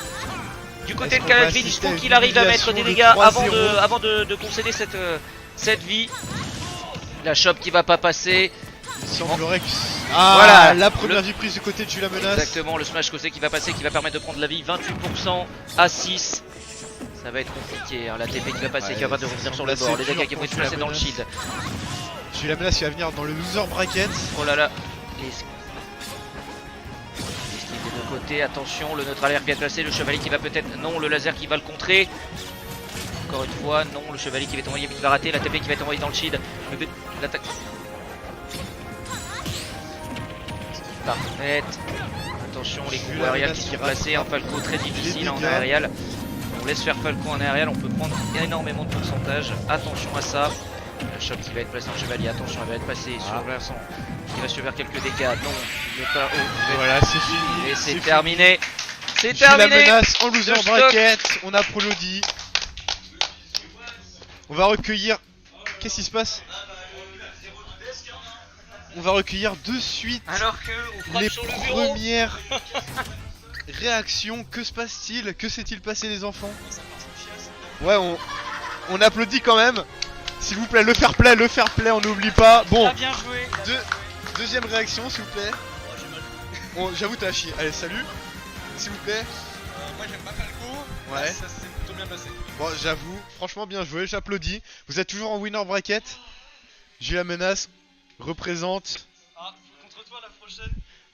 Du côté Est-ce de qu'on va Kailash, il assister à faut une qu'il arrive à mettre des humiliation dégâts de 3-0? avant de concéder cette vie. La chope qui va pas passer. Il semblerait que... Ah, Voilà, la première vie prise du côté de Jules Menace. Exactement, le smash causé qui va passer, qui va permettre de prendre la vie. 28% à 6. Ça va être compliqué, hein. La TP qui va passer, Ouais, qui va pas de ça revenir sur semble le assez bord. Les dur dégâts qui pour vont être Jules placés dans le Menace. shield. Jules Menace qui va venir dans le loser bracket. Oh là là. Les skills des deux côtés, attention, le neutral air qui va être placé, le chevalier qui va peut-être... Non, le laser qui va le contrer. Encore une fois, non, le chevalier qui va être envoyé mais qui va rater, la TP qui va être envoyée dans le shield. L'attaque... Parfaite. Attention, les combos aériens qui sont placés, un Falco très difficile en aérial. On laisse faire Falco en aérial, on peut prendre énormément de pourcentage. Attention à ça. Le choc qui va être placé en chevalier, attention, elle va être passée sur Vincent qui va subir quelques dégâts. Non, il n'est pas haut. Voilà, c'est fini. Et c'est terminé. C'est Jules terminé. Menace en loser Le stock. bracket. On applaudit. On va recueillir... Qu'est-ce qui se passe? On va recueillir de suite Alors que on frappe les sur le bureau. premières réactions. Que se passe-t-il? Que s'est-il passé les enfants? Ouais, on applaudit quand même. S'il vous plaît, le fair play, on n'oublie pas. Bon, Ah, bien joué. deuxième réaction s'il vous plaît. J'avoue t'as chié. Allez, salut. S'il vous plaît. Moi j'aime pas Falco, Ouais. ça s'est plutôt bien passé. Bon, j'avoue, franchement bien joué, j'applaudis. Vous êtes toujours en winner bracket. J'ai la menace. Représente. Ah, contre toi la prochaine.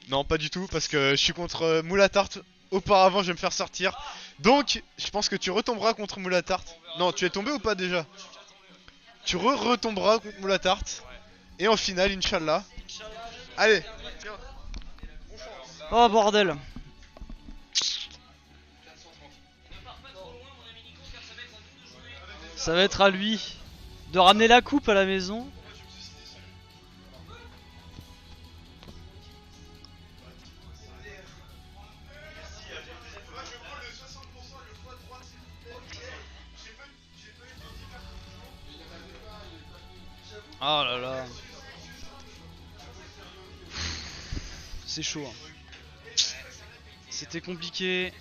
Non, pas du tout, parce que je suis contre Moulatart. Auparavant, je vais me faire sortir. Donc, je pense que tu retomberas contre Moulatart. Non, tu es tombé ou pas déjà? Tu retomberas contre Moulatart. Et en finale, Inch'Allah. Allez, Oh bordel. Ça va être à lui de ramener la coupe à la maison. Oh là là. C'est chaud. Hein. C'était compliqué.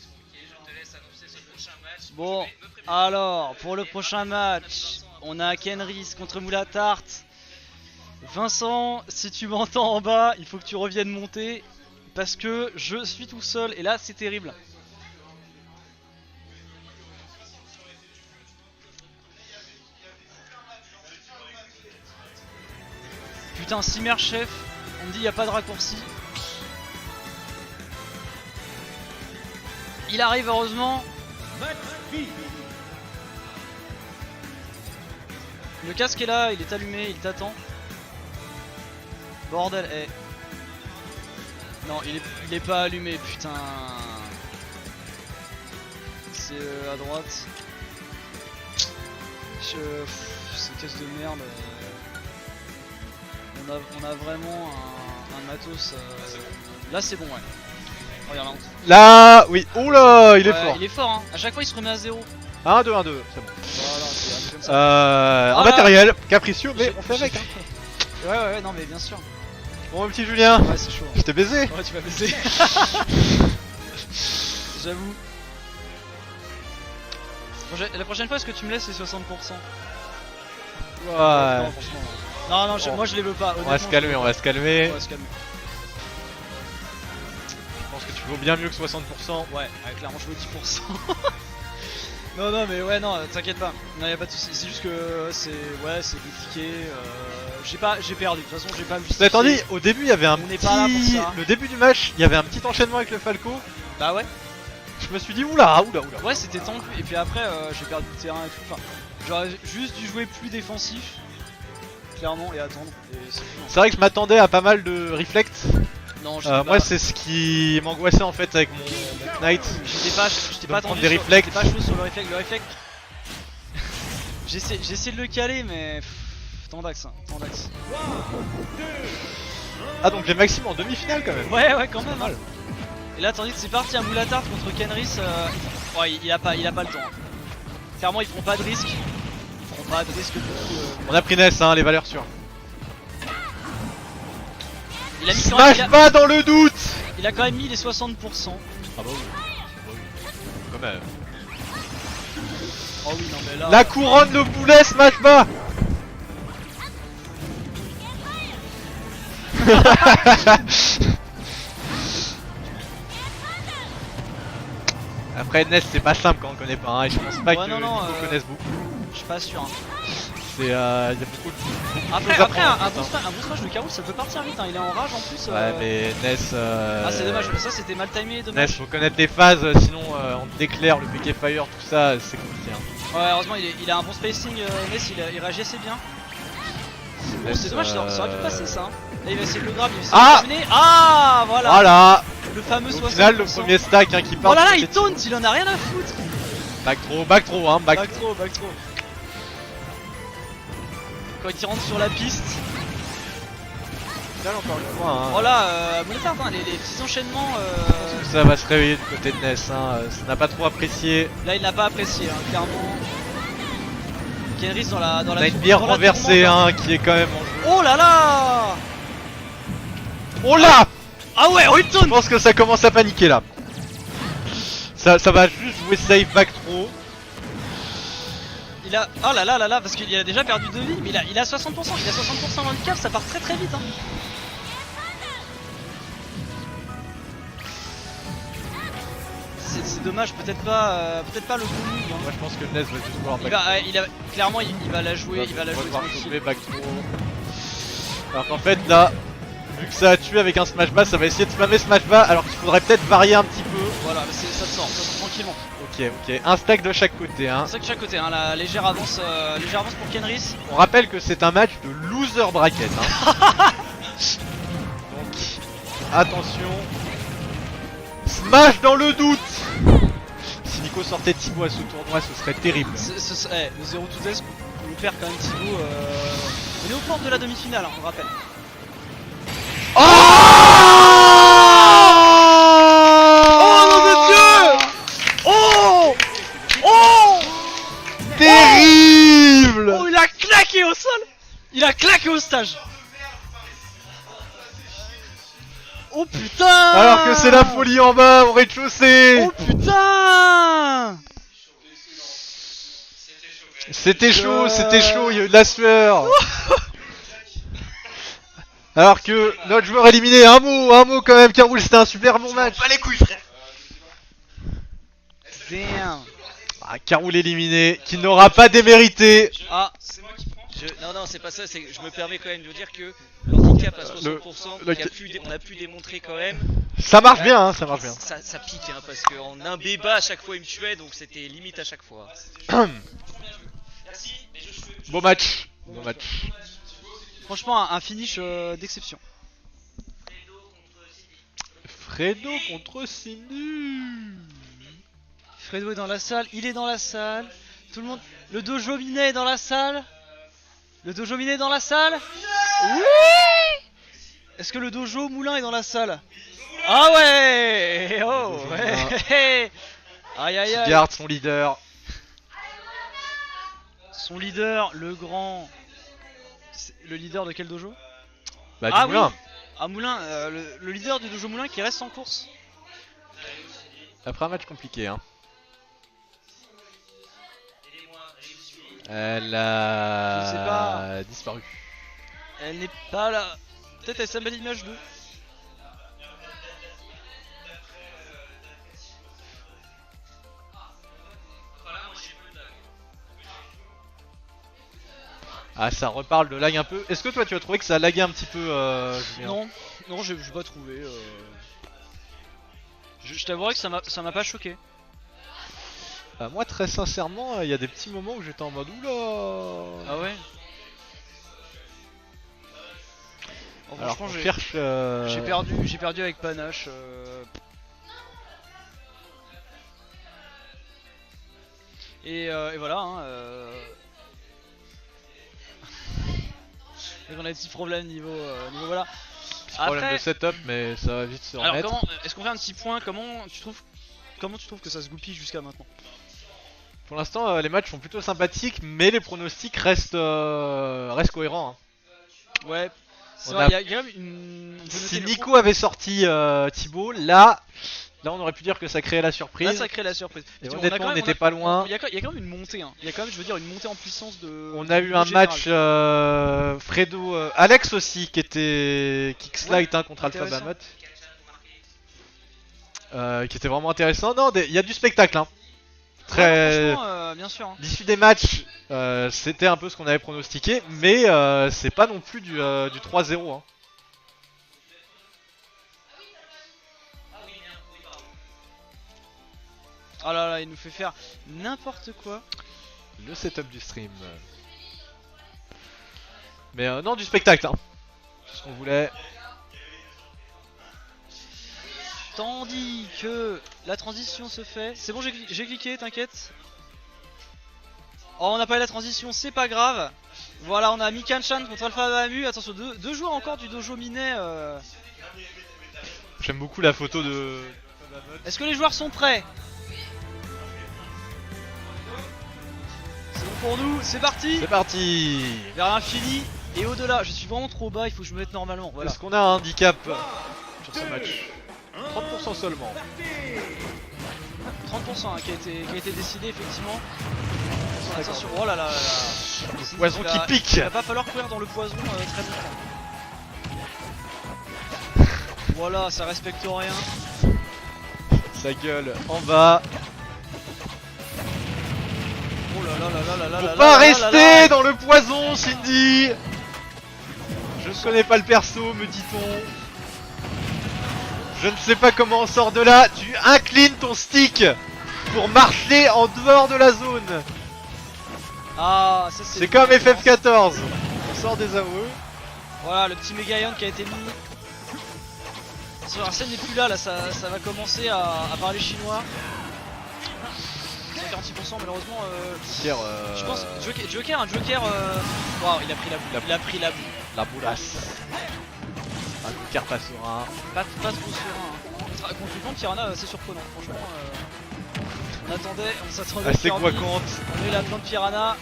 Bon, alors, pour le prochain match, on a Kenris contre Moulatart. Vincent, si tu m'entends en bas, il faut que tu reviennes monter. Parce que je suis tout seul et là c'est terrible. Putain, Simmer chef, on me dit y a pas de raccourci. Il arrive heureusement. Le casque est là, il est allumé, il t'attend. Bordel, Non, il est pas allumé, putain. C'est à droite. C'est caisse de merde. On a vraiment un matos. Là c'est bon, ouais. Regarde Là, oui. Oula, il est ouais, fort. Il est fort, hein. À chaque fois il se remet à 0. 1, 2, 1, 2, c'est bon. Voilà, c'est un peu comme ça. Un matériel capricieux, mais on fait avec. Hein. Ouais, non, mais bien sûr. Bon, mon petit Julien, Ouais, c'est chaud. je t'ai baisé. Ouais, tu m'as baisé. J'avoue. La prochaine fois, est-ce que tu me laisses les 60%? Ouais. Non, franchement. Non, moi je les veux pas. On va se calmer, on va se calmer. On va se calmer. Je pense que tu vaux bien mieux que 60%. Ouais, clairement, je veux 10%. Non, mais ouais, non, t'inquiète pas. Non, y'a pas de soucis. C'est juste que c'est compliqué. J'ai perdu. De toute façon, j'ai pas vu. Cela étant dit, au début, il y avait un On petit. n'est pas là pour ça. Le début du match, il y avait un petit enchaînement avec le Falco. Bah ouais. Je me suis dit, oula. Ouais, c'était tendu. Et puis après, j'ai perdu le terrain et tout. Enfin, j'aurais juste dû jouer plus défensif. Clairement, et attendre. Et c'est tout. C'est vrai que je m'attendais à pas mal de reflect. Non, Moi, c'est ce qui m'angoissait en fait avec mon Knight. j'étais pas prendre tendu des sur, réflexes. j'étais pas chaud sur le réflexe. Le réflexe. J'ai essayé de le caler, mais tant d'axe. Ah, donc les Maxime en demi-finale quand même. Ouais, quand même. Hein. Et là, tandis que c'est parti à Moulatart contre Kenris. Ouais, il a pas le temps. Clairement, ils feront pas de risque. Du coup. On a pris Ness, hein, les valeurs sûres. Il a mis Smash pas dans le doute. Il a quand même mis les 60%. Ah bah oui. Quand même. Oh oui, non, mais là. La couronne de boulet, Smash bas. Après Ness c'est pas simple quand on connaît pas, hein, et je pense pas que les gens connaissent beaucoup. Je suis pas sûr. Hein. C'est y a beaucoup de Après un bon smash de Carol ça peut partir vite, hein. Il est en rage en plus. Ouais mais Ness Ah c'est dommage, ça c'était mal timé, dommage. Ness faut connaître les phases, sinon on déclare le piqué fire, tout ça c'est compliqué. Hein. Ouais heureusement il a un bon spacing, Ness il réagit assez bien. Bon, c'est dommage, ça aurait pu passer ça. Hein. Là il va essayer de le grab, il va essayer de terminer. Ah voilà. Voilà. Le fameux 60%. Au final le premier stack hein, qui part. Oh là là il taunt, il en a rien à foutre. Back throw hein, back throw. Quand il rentre sur la piste. Là encore une fois hein. Oh là, Moulatart, hein, les petits enchaînements. Ça va se réveiller du côté de Ness, hein. Ça n'a pas trop apprécié. Là il n'a pas apprécié, hein, clairement. Kenris dans la on a une bière renversée hein, qui est quand même en jeu. Oh là là. Oh là. Ah ouais, je pense que ça commence à paniquer là. Ça va juste jouer safe back throw. Il a... Oh là là, parce qu'il a déjà perdu 2 vies, mais il a 60%, il a 60% dans le cap, ça part très vite hein. C'est dommage, peut-être pas le bon move hein. Moi je pense que Ness va juste vouloir back clairement il va la jouer, tranquille. Back throw. Alors qu'en fait là, vu que ça a tué avec un smash bas, ça va essayer de spammer smash bas alors qu'il faudrait peut-être varier un petit peu. Voilà, ça sort tranquillement. Ok, un stack de chaque côté hein. Un stack de chaque côté, hein, la légère avance pour Kenris. On rappelle que c'est un match de loser bracket hein. Donc attention. Smash dans le doute. Si Nico Nico sortait Thibaut à ce tournoi, ce serait terrible. Le 0 to death, on le perd quand même Thibaut. On est au plan de la demi-finale, hein, on le rappelle. Oh nom de Dieu! Oh! Oh! Terrible! Oh, il a claqué au sol! Il a claqué au stage! Oh putain! Alors que c'est la folie en bas, au rez-de-chaussée! Oh putain! C'était chaud, il y a eu de la sueur! Alors que notre joueur éliminé, un mot quand même, Caroul, c'était un super bon match! Pas les couilles, frère. Damn! Ah, Caroul éliminé, qui n'aura pas démérité! Ah! C'est moi qui prends. Non, c'est pas ça, c'est que je me permets quand même de dire que l'handicap à 60%, on a pu démontrer quand même. Ça marche bien, hein, ça marche bien. Ça pique, hein, parce qu'en un béba à chaque fois il me tuait, donc c'était limite à chaque fois. Merci, mais Bon match, bon match. Franchement, un finish d'exception. Fredo contre Cindy. Fredo est dans la salle, il est dans la salle. Tout le monde. Le dojo Minet est dans la salle. Le dojo Minet est dans la salle. Oui. Est-ce que le dojo Moulin est dans la salle? Ah ouais. Oh ouais. Aïe aïe aïe. Garde son leader. Son leader, le grand. Le leader de quel dojo? Bah, Ah du Moulin. oui. Ah Moulin, le leader du dojo Moulin qui reste en course. Après un match compliqué, hein. Elle a Je sais pas. disparu. Elle n'est pas là. Peut-être elle s'est mis l'image 2. Ah, ça reparle de lag un peu. Est-ce que toi tu as trouvé que ça a lagué un petit peu, Julien? Non, j'ai pas trouvé. Je t'avouerai que ça m'a pas choqué. Bah, moi, très sincèrement, il y a des petits moments où j'étais en mode oula. Ah ouais. Bon, Alors franchement, qu'on cherche. j'ai perdu avec Panache. Et voilà. Hein, on a des petits problèmes niveau voilà. Petit problème de setup, mais ça va vite se Alors remettre. comment est-ce qu'on fait un petit point? Comment tu trouves que ça se goupille jusqu'à maintenant? Pour l'instant, les matchs sont plutôt sympathiques, mais les pronostics restent cohérents. Hein. Ouais. C'est On vrai, a- il y a quand même une. on peut Si noter le Nico avait sorti Thibaut, là on aurait pu dire que ça créait la surprise. Là, ça crée la surprise. Et Parce qu'on a honnêtement, quand on même- n'était pas loin. Il y a quand même une montée. Hein. Il y a quand même, je veux dire, une montée en puissance de. On a eu du un général. match Fredo, Alex aussi qui était Kickslide hein, contre Alpha intéressant. Bamote. Qui était vraiment intéressant. Non, il y a du spectacle. Hein. Ouais, Très. franchement, bien sûr. Hein. L'issue des matchs, c'était un peu ce qu'on avait pronostiqué, mais c'est pas non plus du 3-0. Hein. Oh là là, il nous fait faire n'importe quoi. Le setup du stream. Mais non, du spectacle. Hein. C'est ce qu'on voulait. Tandis que la transition se fait. C'est bon, j'ai cliqué, t'inquiète. Oh, on n'a pas eu la transition, c'est pas grave. Voilà, on a Mikanchan contre Alpha Bamu. Attention, deux joueurs encore du dojo Minet. J'aime beaucoup la photo de. Est-ce que les joueurs sont prêts? C'est bon pour nous, c'est parti. C'est parti. Vers l'infini et au-delà. Je suis vraiment trop bas, il faut que je me mette normalement. Voilà. Est-ce qu'on a un handicap sur ce match? 30% seulement. 30% hein, qui a été décidé effectivement. Attention, oh là là là là. Le poison qui pique. Il va pas falloir courir dans le poison très longtemps. Voilà, ça respecte rien. Sa gueule en bas. Oh là là là là là là là Faut pas là rester là là. dans le poison, Cindy. Je ne connais pas le perso, me dit-on. Je ne sais pas comment on sort de là. Tu inclines ton stick pour marcher en dehors de la zone. Ah, ça C'est comme FF14. On sort des AOE. Voilà, le petit Megaïon qui a été mis. Arsène n'est plus là, ça va commencer à parler chinois. 46% malheureusement. Joker, Je pense Joker, un Joker. Waouh, il a pris la boule. Il a pris la boule. la boulasse. Un Joker pas serein. Pas trop serein. Contre le plan de Piranha, c'est surprenant. Franchement, on attendait, on s'attendait. Assez Kirby. guacante. On met la plante Piranha.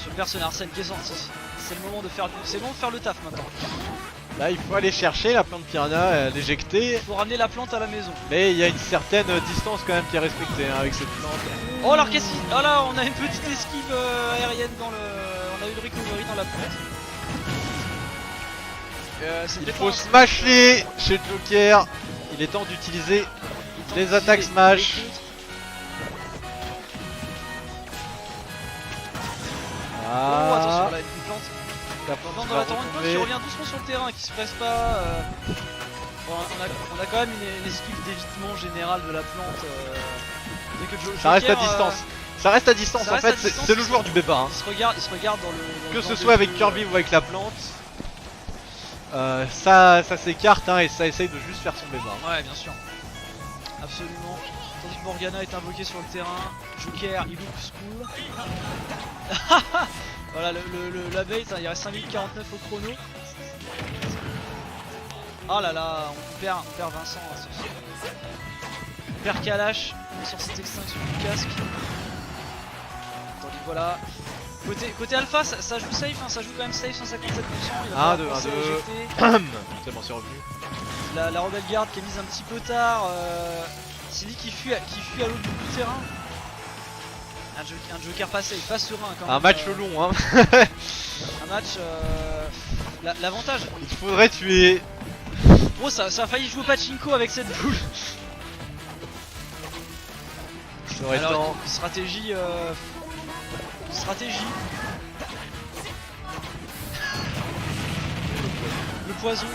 Super, c'est Arsène qui est sorti. C'est le moment de faire le taf maintenant. Là, il faut aller chercher la plante piranha, l'éjecter. Faut ramener la plante à la maison. Mais il y a une certaine distance quand même qui est respectée hein, avec cette plante. Oh alors qu'est-ce qu'il... Oh là, on a une petite esquive aérienne dans le... On a eu le recovery dans la plante. Il faut smasher chez Joker. Il est temps d'utiliser les attaques smash. Oh attention là, une plante. La plante Non, qui dans va la torrente retomber. qui revient doucement sur le terrain, qui se presse pas. Bon, on a quand même une esquive d'évitement générale de la plante. Dès que Ça reste à Joker, distance. Ça reste à distance ça en reste fait, à distance. c'est le joueur du bébé. Hein. il se regarde dans le... Que dans ce le soit avec jeu, Kirby ou avec la plante, ça s'écarte hein, et ça essaye de juste faire son bébé. Ouais, bien sûr. Absolument. Tandis que Morgana est invoquée sur le terrain. Joker, il looks cool. Voilà, la bait, hein, il reste 5 minutes 49 au chrono. Oh là là, on perd Vincent hein, sur ce... On perd Kalash sur cette extinction du casque. Tandis que voilà. Côté alpha, ça joue safe, hein, ça joue quand même safe, 157%. Il va 1, 2, 1, 2. C'est bon, c'est revenu. La Rebelle Garde qui est mise un petit peu tard. Silly qui fuit à l'autre bout du terrain. Un Joker pas safe, pas serein quand même. Un match long hein. Un match. L'avantage. Il faudrait tuer. Gros, ça a failli jouer au pachinko avec cette boule. Serait temps. Alors, stratégie. Stratégie. Le poison.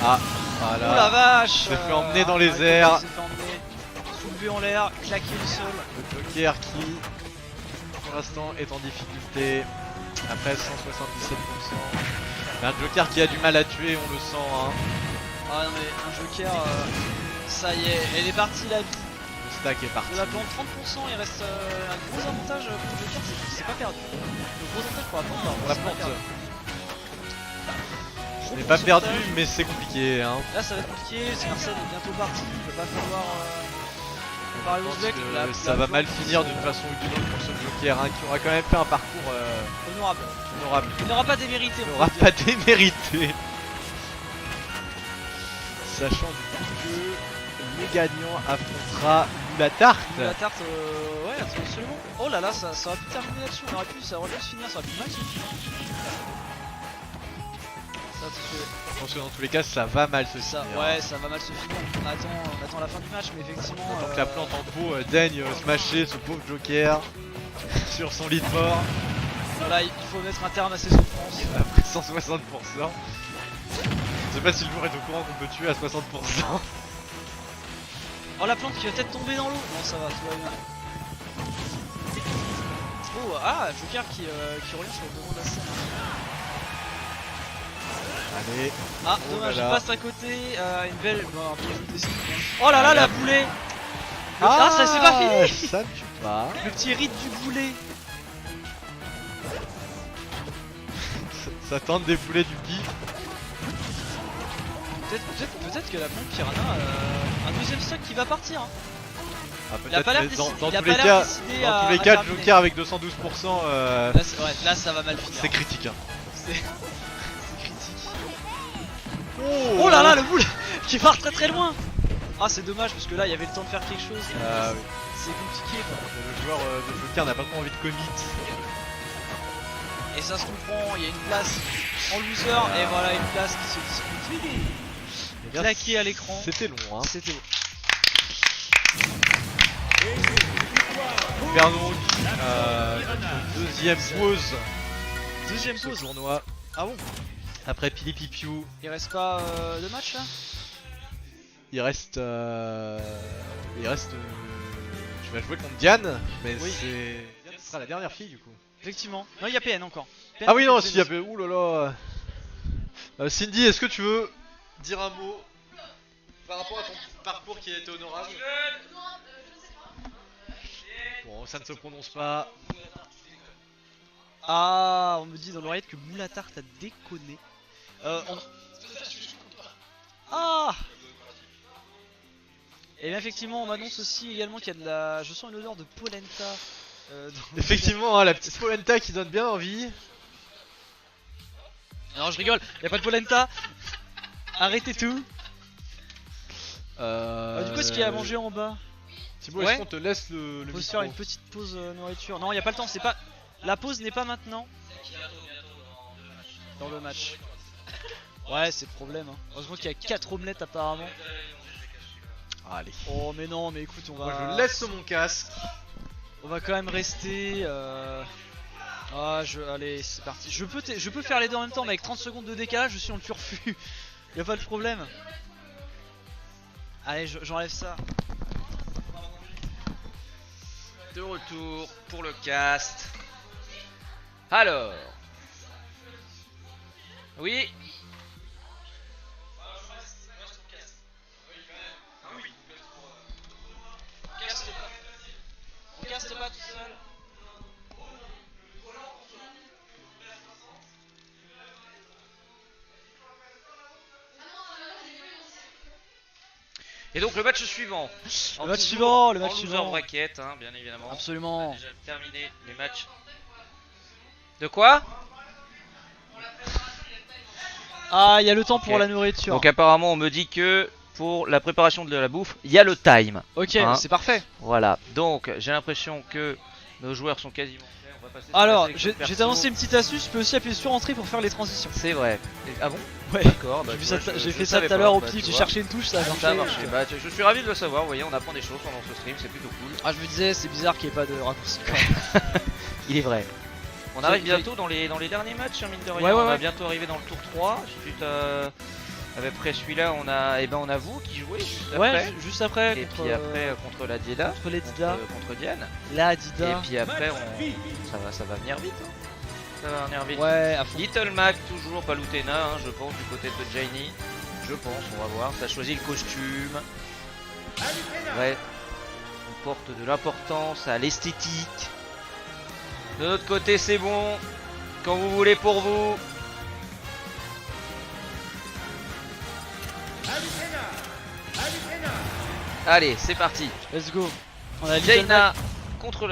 Ah, Oh la voilà. vache. s'est fait emmener dans les airs. Il s'est fait emmener. Soulevé en l'air, claqué le sol. Le Joker qui, pour l'instant, est en difficulté. Après 177%. Mais un Joker qui a du mal à tuer, on le sent. Hein. Ah non mais un Joker, ça y est, elle est partie la vie. Le stack est parti. De la plante 30%, il reste un gros avantage pour le Joker, c'est pas perdu. Le gros avantage pour la plante, pardon, Pour la c'est pas plante. perdu. Ce n'est pas perdu, mais c'est compliqué. Hein. Là ça va être compliqué, Arsène est bientôt parti, il va pas falloir parler Je aux pense decks. que ça va mal finir d'une façon ou d'une autre pour ce Joker hein, qui aura quand même fait un parcours Honorable. honorable. Il n'aura pas démérité. Il on n'aura peut pas dire. démérité. Sachant du coup que le gagnant affrontera la tarte. La tarte, ouais, absolument. Oh là là, ça aurait pu terminer là-dessus, ça aurait pu se finir, ça aurait pu mal se finir. Ça, Je pense que dans tous les cas ça va mal se ça, finir. ouais, ça va mal se finir. On attend la fin du match, mais effectivement. Tant que la plante en pot daigne smasher ce pauvre Joker sur son lit de mort Voilà, il faut mettre un terme à ses souffrances. après 160%. Je sais pas si le joueur est au courant qu'on peut tuer à 60%. Oh, la plante qui va peut-être tomber dans l'eau. Non, ça va, tout va bien. Oh, ah, Joker qui revient sur le devant de la scène. Allez, Ah, Oh dommage, là il là. passe à côté. Une belle. Bon, un peu de décision. Oh là là, la boulet. Ah, ça c'est pas fini. Ça ne tue pas. Le petit rite du boulet. Ça tente des boulets du pif. Peut-être que la plante Piranha a un deuxième stock qui va partir. Hein. Ah, Il a pas l'air mais décidé. dans Il a tous pas les l'air cas, décidé dans tous les à cas, terminer. Joker avec 212%, Là, ça va mal finir. c'est critique. Hein. C'est critique. Oh là là, le boule qui part très très loin. Ah, c'est dommage parce que là, il y avait le temps de faire quelque chose. Ah oui. C'est compliqué quoi. Le joueur de Joker n'a pas trop envie de commit. Et ça se comprend, il y a une place en loser et voilà une place qui se dispute. Eh bien, Claqué à l'écran. C'était long. Hein. C'était beau. On perd donc notre deuxième pause Deuxième de ce pause. tournoi. Ah bon? Après Pili Pipiou, Il reste pas de match là? il reste. Tu vas jouer contre Diane, mais Oui. Diane sera la dernière fille du coup. Effectivement. Non, il y a PN encore. PN, Ah oui, non, PN, si, ouh là là. Cindy, est-ce que tu veux dire un mot par rapport à ton parcours qui a été honorable. Bon, ça ne se prononce pas. Ah, on me dit dans l'oreillette que Moulatart a déconné. Ah. Et bien effectivement, on m'annonce aussi également qu'il y a de la... Je sens une odeur de polenta. Dans... Effectivement, hein, la petite polenta qui donne bien envie. Non, je rigole, y a pas de polenta. Arrêtez tout. Du coup, est-ce qu'il y a à manger en bas? Thibaut, Ouais. est-ce qu'on te laisse le Faut se micro faire une petite pause nourriture. Non, y a pas le temps, c'est pas... La pause n'est pas maintenant. Dans le match. Ouais, c'est le problème. Hein. Heureusement qu'il y a 4 omelettes apparemment. Allez. Oh mais non, mais écoute, on va... Moi, je laisse mon casque. On va quand même rester... Allez, c'est parti. Je peux faire les deux en même temps, mais avec 30 secondes de décalage, je suis en turfu. Y'a pas de problème. Allez, j'enlève ça. De retour pour le cast. Alors. Oui. On caste pas tout seul. Et donc le match suivant. Le match suivant, le match en loser suivant. bracket, hein, bien évidemment. On Absolument. a déjà terminé les matchs. De quoi? Ah, il y a le temps pour Ok. la nourriture. Donc apparemment on me dit que pour la préparation de la bouffe, il y a le time. Ok, Hein. c'est parfait. Voilà. Donc j'ai l'impression que nos joueurs sont quasiment prêts. On va passer sur Alors, la sélection je perso. vais t'annoncer une petite astuce, tu peux aussi appuyer sur entrée pour faire les transitions. C'est vrai. Ah bon? Ouais. D'accord. bah, J'ai vu tu ça vois, tout- je- j'ai je fait ça savais tout à pas, l'heure au bah, pif, tu j'ai vois. cherché une touche, ça a Ça a marché. marché. Bah, je suis ravi de le savoir. Vous voyez, on apprend des choses pendant ce stream, c'est plutôt cool. Ah, je me disais, c'est bizarre qu'il n'y ait pas de raccourci quand même. Il est vrai. On arrive bientôt dans les derniers matchs, hein, mine de rien. Ouais, ouais, on va ouais. bientôt arriver dans le tour 3. Suite après celui-là, on a vous qui jouez juste Ouais, après. juste après, Et contre, puis après contre la Dida, contre les Dida. contre Diane. La Et Dida. puis après, ça va venir vite. Hein. Ça va venir vite. Ouais, à fond. Little Mac, toujours pas Lutena, hein, je pense, du côté de Jaini. Je pense, on va voir. Ça choisit le costume. Ouais. On porte de l'importance à l'esthétique. De notre côté, c'est bon. Quand vous voulez pour vous. Allez, c'est parti. Let's go. On a Little Jaina Mac, contre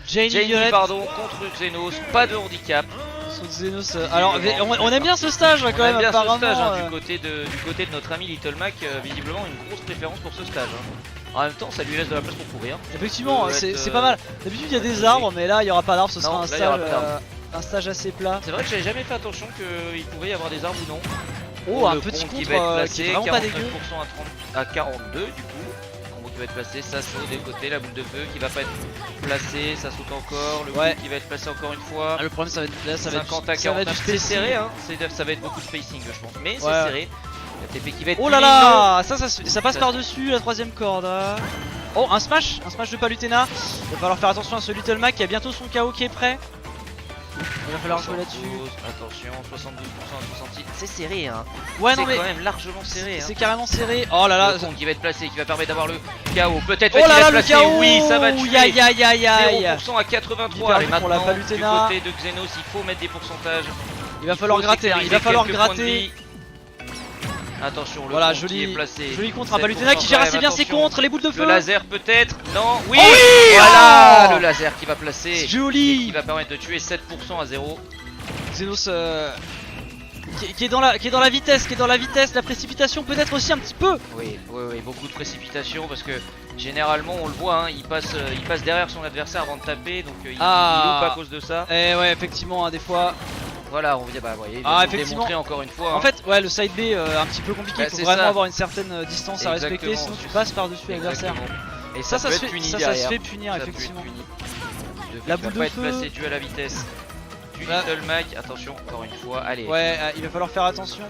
Janie Jaini, Violette, pardon, contre Xenos. Pas de handicap. sur Xenos. Alors, on aime bien ce stage quand On même, aime bien apparemment. ce stage, hein, euh. du côté de notre ami Little Mac, visiblement une grosse préférence pour ce stage. Hein. En même temps, ça lui laisse de la place pour courir. Effectivement, peut c'est être, pas mal. D'habitude, il y a des arbres, mais là, il y aura pas d'arbres, ce Non, sera là, il y aura pas d'arbres. un stage assez plat. C'est vrai que j'avais jamais fait attention qu'il pouvait y avoir des arbres ou non. Oh, Pour un le petit combo qui contre va être qui placé, est vraiment pas dégueu. 49% à 42 du coup. Combo qui va être placé, ça saute des côtés, la boule de feu qui va pas être placée, ça saute encore, le Ouais. coup qui va être placé encore une fois. Ah, le problème, ça va être, là, ça va être 50 à ça va être 49, du c'est spacing. serré, hein. Ça va être beaucoup de spacing, je pense. Mais c'est Ouais. serré. La TP qui va être Oh là mignon. là, ça passe Ça- par-dessus la troisième corde. Hein. Oh, un smash de Palutena. Il va falloir faire attention à ce Little Mac qui a bientôt son KO qui est prêt. Il va falloir jouer là-dessus. 72, attention, 72% à 66. C'est serré, hein. Ouais, C'est non, mais quand même largement serré. Hein. c'est carrément serré. Oh là là. Le compte qui va être placé, qui va permettre d'avoir le KO. Peut-être Oh va-t-il là être là, le placé. KO. Oui, ça va tuer. Aïe aïe aïe aïe. 0% à 83. Perdu Allez, pour la maintenant, du Palutena. côté de Xenos, il faut mettre des pourcentages. Il va falloir gratter, hein, il va falloir gratter. Attention, le Voilà, compte qui est joli, placé. joli contre à 7% Palutena qui gère assez bien ses attention. contres, les boules de feu. Le laser peut-être. Non, oui, Oh oui, voilà oh le laser qui va placer. Et Joli. qui va permettre de tuer 7% à 0. Xenos qui est dans la vitesse, la précipitation peut-être aussi un petit peu. Oui, beaucoup de précipitation parce que généralement on le voit, hein, il passe derrière son adversaire avant de taper, donc il loupe à cause de ça. Et ouais, effectivement, hein, des fois. Voilà, on vient, bah voyez, il Ah, vient de effectivement. démontrer encore une fois. En hein. fait, ouais, le side B un petit peu compliqué, Bah, il faut c'est vraiment ça. avoir une certaine distance à respecter, Exactement. sinon tu passes par-dessus l'adversaire. Exactement. Et Ça, ça, ça peut se être fait- puni ça se derrière. fait punir, Ça peut être effectivement. puni. Le La fait qu'il boule va de pas être feu. placé dû à la vitesse. Du Là. Little Mac, attention, encore une fois, allez. Ouais, il va falloir faire attention.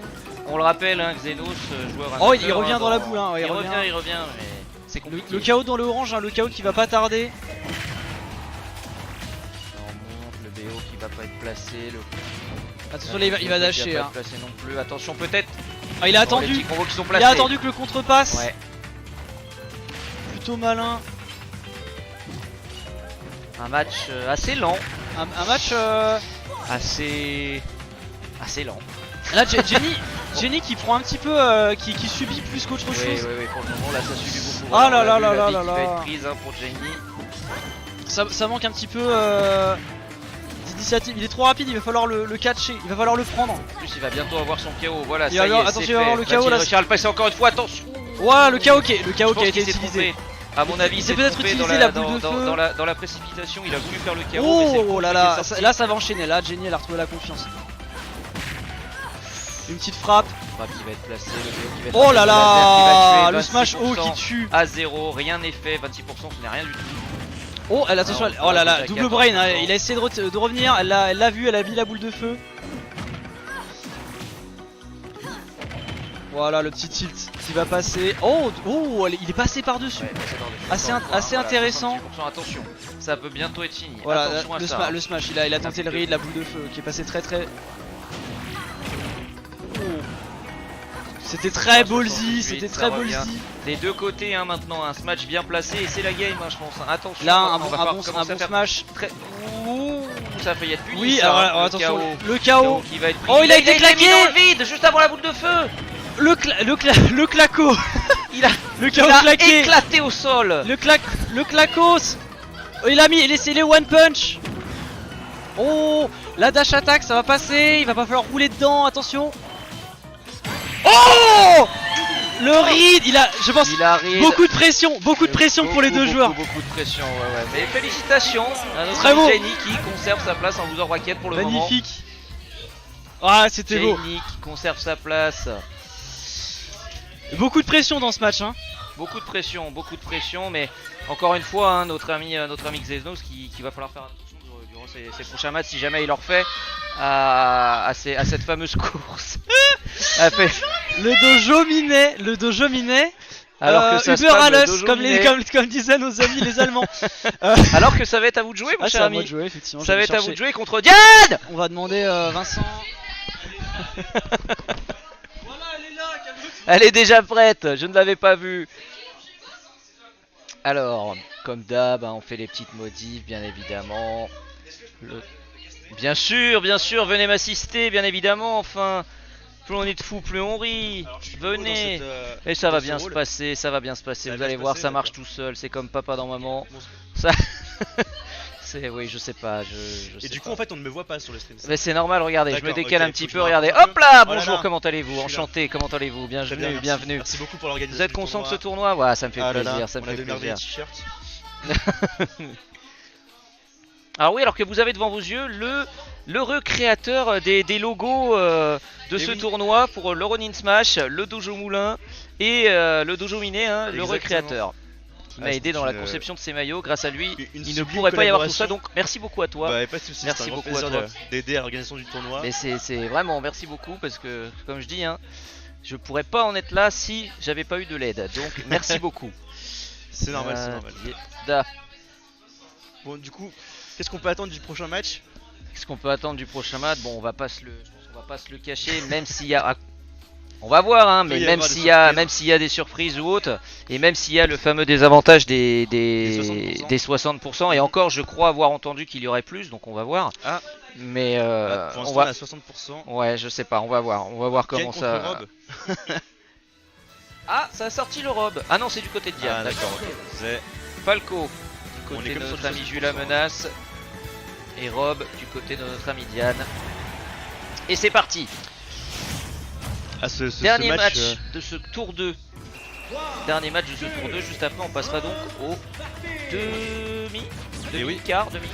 On le rappelle, hein, Xenos, joueur Oh, amateur, il revient hein, dans la boule, hein, ouais, il il revient. revient, mais c'est Le, compliqué. le KO dans le orange, hein, le KO qui va pas tarder. On monte, le BO qui va pas être placé, le Attention, là, il va qui dasher. va Hein. pas être placé non plus. Attention, peut-être. Ah, il a Les attendu. petits combos qui sont Il placés. a attendu que le contre passe. Ouais. Plutôt malin. Un match assez lent. Un match. Assez lent. Là, Jenny qui prend un petit peu. Qui subit plus qu'autre Oui, chose. oui, pour le moment là ça subit beaucoup. Ah On là a là vu là la là vie là qui va là. être prise hein, pour Jenny. Ça manque un petit peu d'initiative. Il est trop rapide, il va falloir le catcher, il va falloir le prendre. En plus il va bientôt avoir son KO. Voilà, Il ça va y avoir- est, attention, c'est il va avoir fait. le KO, Va-t-il là, réussir à le passer encore une fois, attention. Ouah, le KO qui a Je pense été qu'il s'est utilisé. trompé. À mon avis, Il il s'est s'est peut-être trompé utilisé dans la boule de feu. dans la précipitation, il a voulu faire le KO. mais c'est le Oh coup là qui là, est sorti. là ça va enchaîner, là Jenny elle a retrouvé la confiance. Une petite frappe. Frappe qui va être placée, le KO qui va être Oh là placé, le laser qui va là, tuer, le smash haut 26% qui tue. à 0, rien n'est fait, 26% ce n'est rien du tout. Oh, elle attention, Alors, oh là là, à double 14%. brain, hein, il a essayé de revenir, elle l'a vu, elle a mis la boule de feu. Voilà le petit tilt qui va passer. Oh, il est passé par-dessus. Ouais, passé par-dessus. Assez Encore une fois, assez intéressant. 78%, attention, ça peut bientôt être fini. Voilà, attention à le, ça. le smash, il a tenté le raid, la boule de feu qui est passée très. Oh. C'était très ballsy, 78, c'était ça très revient. ballsy. Des deux côtés hein, maintenant, un smash bien placé et c'est la game hein, je pense. Attention, Là, on un va bon falloir commencer à faire smash. très... Ouh, ça a failli être puni. Oui, ça, alors le attention, KO. le KO. Qui va être pris. Oh, il a été mis claqué. dans le vide juste avant la boule de feu. Le claco. Il a, Le il KO a claqué. éclaté au sol. Le clacos. Oh, il a laissé les one punch. Oh, la dash attack, ça va passer. Il va pas falloir rouler dedans, attention. Oh, le read, je pense, Il arrive. beaucoup de pression pour les deux joueurs. Beaucoup de pression, ouais. Mais félicitations à notre Très beau. Jenny qui conserve sa place en loser bracket pour le moment. Magnifique. Ah, c'était beau. Jenny qui conserve sa place. Beaucoup de pression dans ce match, hein. Beaucoup de pression, mais encore une fois, hein, notre ami Xeznos qui va falloir faire attention durant ces prochains matchs si jamais il leur fait à cette fameuse course. Le dojo minet. Alors que ça Uber spam le alles, dojo comme minet. comme disaient nos amis les Allemands. Alors que ça va être à vous de jouer, mon Ah, c'est cher à moi ami. de jouer, effectivement. Ça je va vais être à vous chercher. de jouer contre Diane. On va demander Vincent. Elle est déjà prête, je ne l'avais pas vue. Alors, comme d'hab, hein, on fait les petites modifs, bien évidemment. Bien sûr, venez m'assister, bien évidemment, enfin. Plus on est de fous, plus on rit. Venez. Et ça va bien se passer, ça va bien se passer. Vous allez voir, ça marche tout seul, c'est comme papa dans maman. Ça... oui, je sais pas, je sais Et du coup, pas. en fait, on ne me voit pas sur le stream. Mais c'est normal, regardez, je me D'accord, décale ok, un petit faut peu, que je me regardez. rapproche Hop là, un peu. bonjour, Voilà. comment allez-vous? Je suis là. Enchanté, comment allez-vous? Très bien, Bienvenue, merci. bienvenue. Merci beaucoup pour l'organisation. Vous êtes du conscient de ce tournoi. tournoi? Ouais, ça me fait Ah là plaisir, là, ça me on a fait de merveilleux plaisir. t-shirts. Alors oui, alors que vous avez devant vos yeux l'heureux créateur des logos de ce tournoi pour le Ronin Smash, le Dojo Moulin et le Dojo Miné, hein, l'heureux Exactement. créateur qui m'a Ah, aidé c'est dans la une- conception de ces maillots. Grâce à lui, Une il ne sublime pourrait pas y avoir tout ça. collaboration. Donc merci beaucoup à toi. Bah, pas de soucis, Merci c'est un grand beaucoup à plaisir toi. d'aider à l'organisation du tournoi. Mais c'est vraiment merci beaucoup parce que comme je dis, hein, je pourrais pas en être là si j'avais pas eu de l'aide. Donc merci beaucoup. C'est normal, c'est normal. Da. Bon, du coup, qu'est-ce qu'on peut attendre du prochain match? Qu'est-ce qu'on peut attendre du prochain match? Bon, je pense qu'on va pas se le cacher, même s'il y a, on va voir, hein, mais peut y même avoir s'il des y a, surprises. même s'il y a des surprises ou autres, et même s'il y a le fameux désavantage des 60%, et encore, je crois avoir entendu qu'il y aurait plus, donc on va voir. Ah. Mais Pour on l'instant, va, on est à 60%. ouais, je sais pas, on va voir Ken comment contre ça. Rob. Ah, ça a sorti le Rob. Ah non, c'est du côté de Diane. Ah, d'accord, ok. C'est- Falco du On côté est de comme notre sur ami 60%. Jules la menace et Rob du côté de notre ami Diane. Et c'est parti. Ah, ce Dernier match, match de ce tour 2. Dernier match de ce tour 2. Juste après, on passera donc au demi-quart, demi,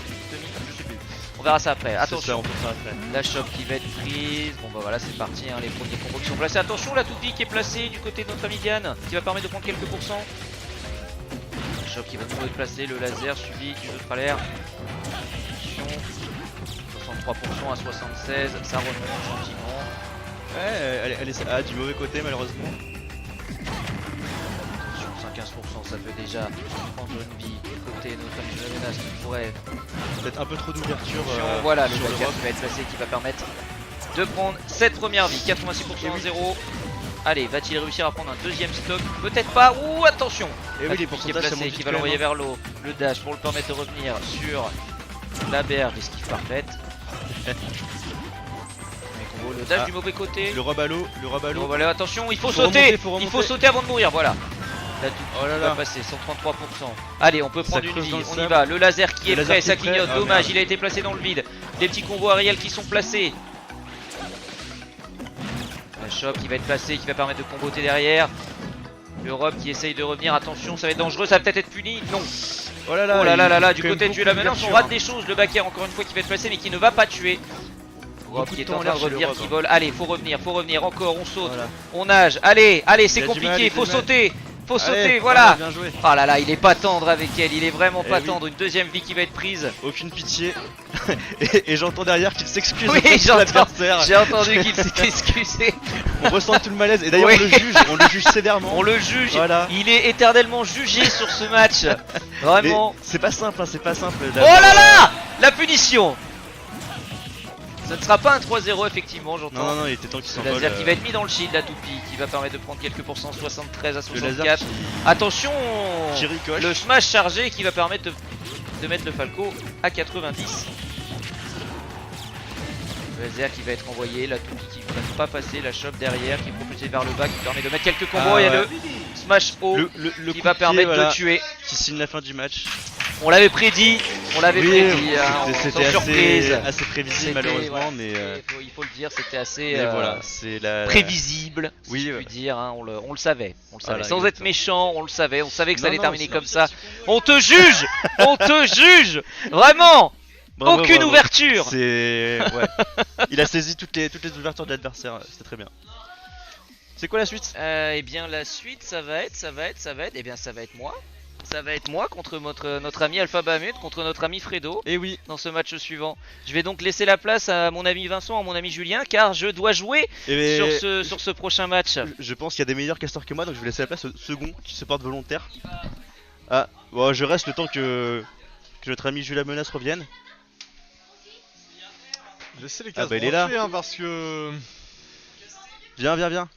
je sais plus. On verra ça après. c'est ça, Attention, on peut faire après. la choc qui va être prise. Bon bah voilà, c'est parti. Hein, les premiers combos qui sont placés. Attention, la toute vie qui est placée du côté de notre ami Diane, qui va permettre de prendre quelques pourcents. La choc qui va toujours être placée. Le laser suivi du neutralaire. Attention. 63% à 76. Ça remonte gentiment. Ouais, elle est du mauvais côté, malheureusement. Attention, 15%, ça fait déjà prendre une vie du côté de notre ami de la menace qui pourrait. Peut-être un peu trop d'ouverture. Voilà le sur backer Rob. qui va être placé qui va permettre de prendre cette première vie. 86% à 0. Allez, va-t-il réussir à prendre un deuxième stock? Peut-être pas. Ouh, attention. Et oui, les Qui est pourcentages ça placé, monte qui vite va quand l'envoyer même, hein. vers l'eau. Le dash pour le permettre de revenir sur la berge d'esquive parfaite. Le dash Ah. du mauvais côté. Le rob à l'eau, Bon, voilà, attention, il faut Faut sauter. remonter, faut Il faut remonter. sauter avant de mourir, voilà. Là, tout Oh là va là. passer, 133%. Allez, on peut Ça prendre une creuse vie, dans le on y sable. va. Le laser qui Le est laser prêt, qui ça est prêt. clignote. Ah, Dommage, merde. il a été placé dans le vide. Des petits convois aériels qui sont placés. La choc qui va être placé, qui va permettre de comboter derrière. L'Europe qui essaye de revenir, attention, ça va être dangereux, ça va peut-être être puni. Non. Oh là là, Oh là là là là, il du y a quand côté même de Dieu la beaucoup menace, on d'ouverture, rate hein. des choses. Le backer encore une fois qui va être placé mais qui ne va pas tuer. Rob qui est en train de revenir, qui vole. Allez, faut revenir, encore, on saute, Voilà. on nage. Allez, allez, c'est Il a du mal, compliqué, il a faut du mal. sauter, faut sauter, Allez, voilà. Bien joué. Oh là là, il est pas tendre avec elle, il est vraiment Eh pas oui. tendre. Une deuxième vie qui va être prise. Aucune pitié. et j'entends derrière qu'il s'excuse Oui, auprès de j'entends. l'adversaire. J'ai entendu qu'il s'est excusé. On ressent tout le malaise. Et d'ailleurs, Oui. on le juge sévèrement. On le juge, Voilà. il est éternellement jugé sur ce match. Vraiment. Mais c'est pas simple, hein, c'est pas simple. Oh là là, la punition. Ce ne sera pas un 3-0 effectivement, j'entends. Non, non, non, il était temps qu'il Le s'envole. laser qui va être mis dans le shield, la toupie, qui va permettre de prendre quelques pourcents, 73 à Le laser 64. Attention, qui ricoche. le smash chargé qui va permettre de mettre le Falco à 90. Le laser qui va être envoyé, la toupie qui ne va pas passer, la chope derrière qui est propulsée vers le bas, qui permet de mettre quelques combos. Ah Il y a ouais. le smash haut le qui coup va de pied, permettre voilà, de tuer. qui signe la fin du match. On l'avait prédit, on l'avait prédit, hein, c'était sans surprise. assez prévisible C'était- malheureusement, ouais, mais il faut le dire, c'était assez mais voilà, c'est la prévisible, Oui, si je ouais. puis dire, hein, on le savait, Voilà, sans être exactement. méchant, on savait que ça Non, allait non, terminer c'est- comme ça. On te juge, on te juge, vraiment, Bravo, aucune bravo. ouverture. C'est ouais. Il a saisi toutes les ouvertures de l'adversaire, c'était très bien. C'est quoi la suite? Eh bien la suite, ça va être moi. Ça va être moi contre notre ami Alpha Bahamut, contre notre ami Fredo. Et oui, Dans ce match suivant, je vais donc laisser la place à mon ami Vincent, à mon ami Julien, car je dois jouer et sur ce prochain match. je pense qu'il y a des meilleurs casteurs que moi, donc je vais laisser la place au second qui se porte volontaire. Ah, bon, je reste le temps que notre ami Jules la Menace revienne. Laissez les Ah cases bah, il est là. branchées, hein, parce que... Viens, viens, viens.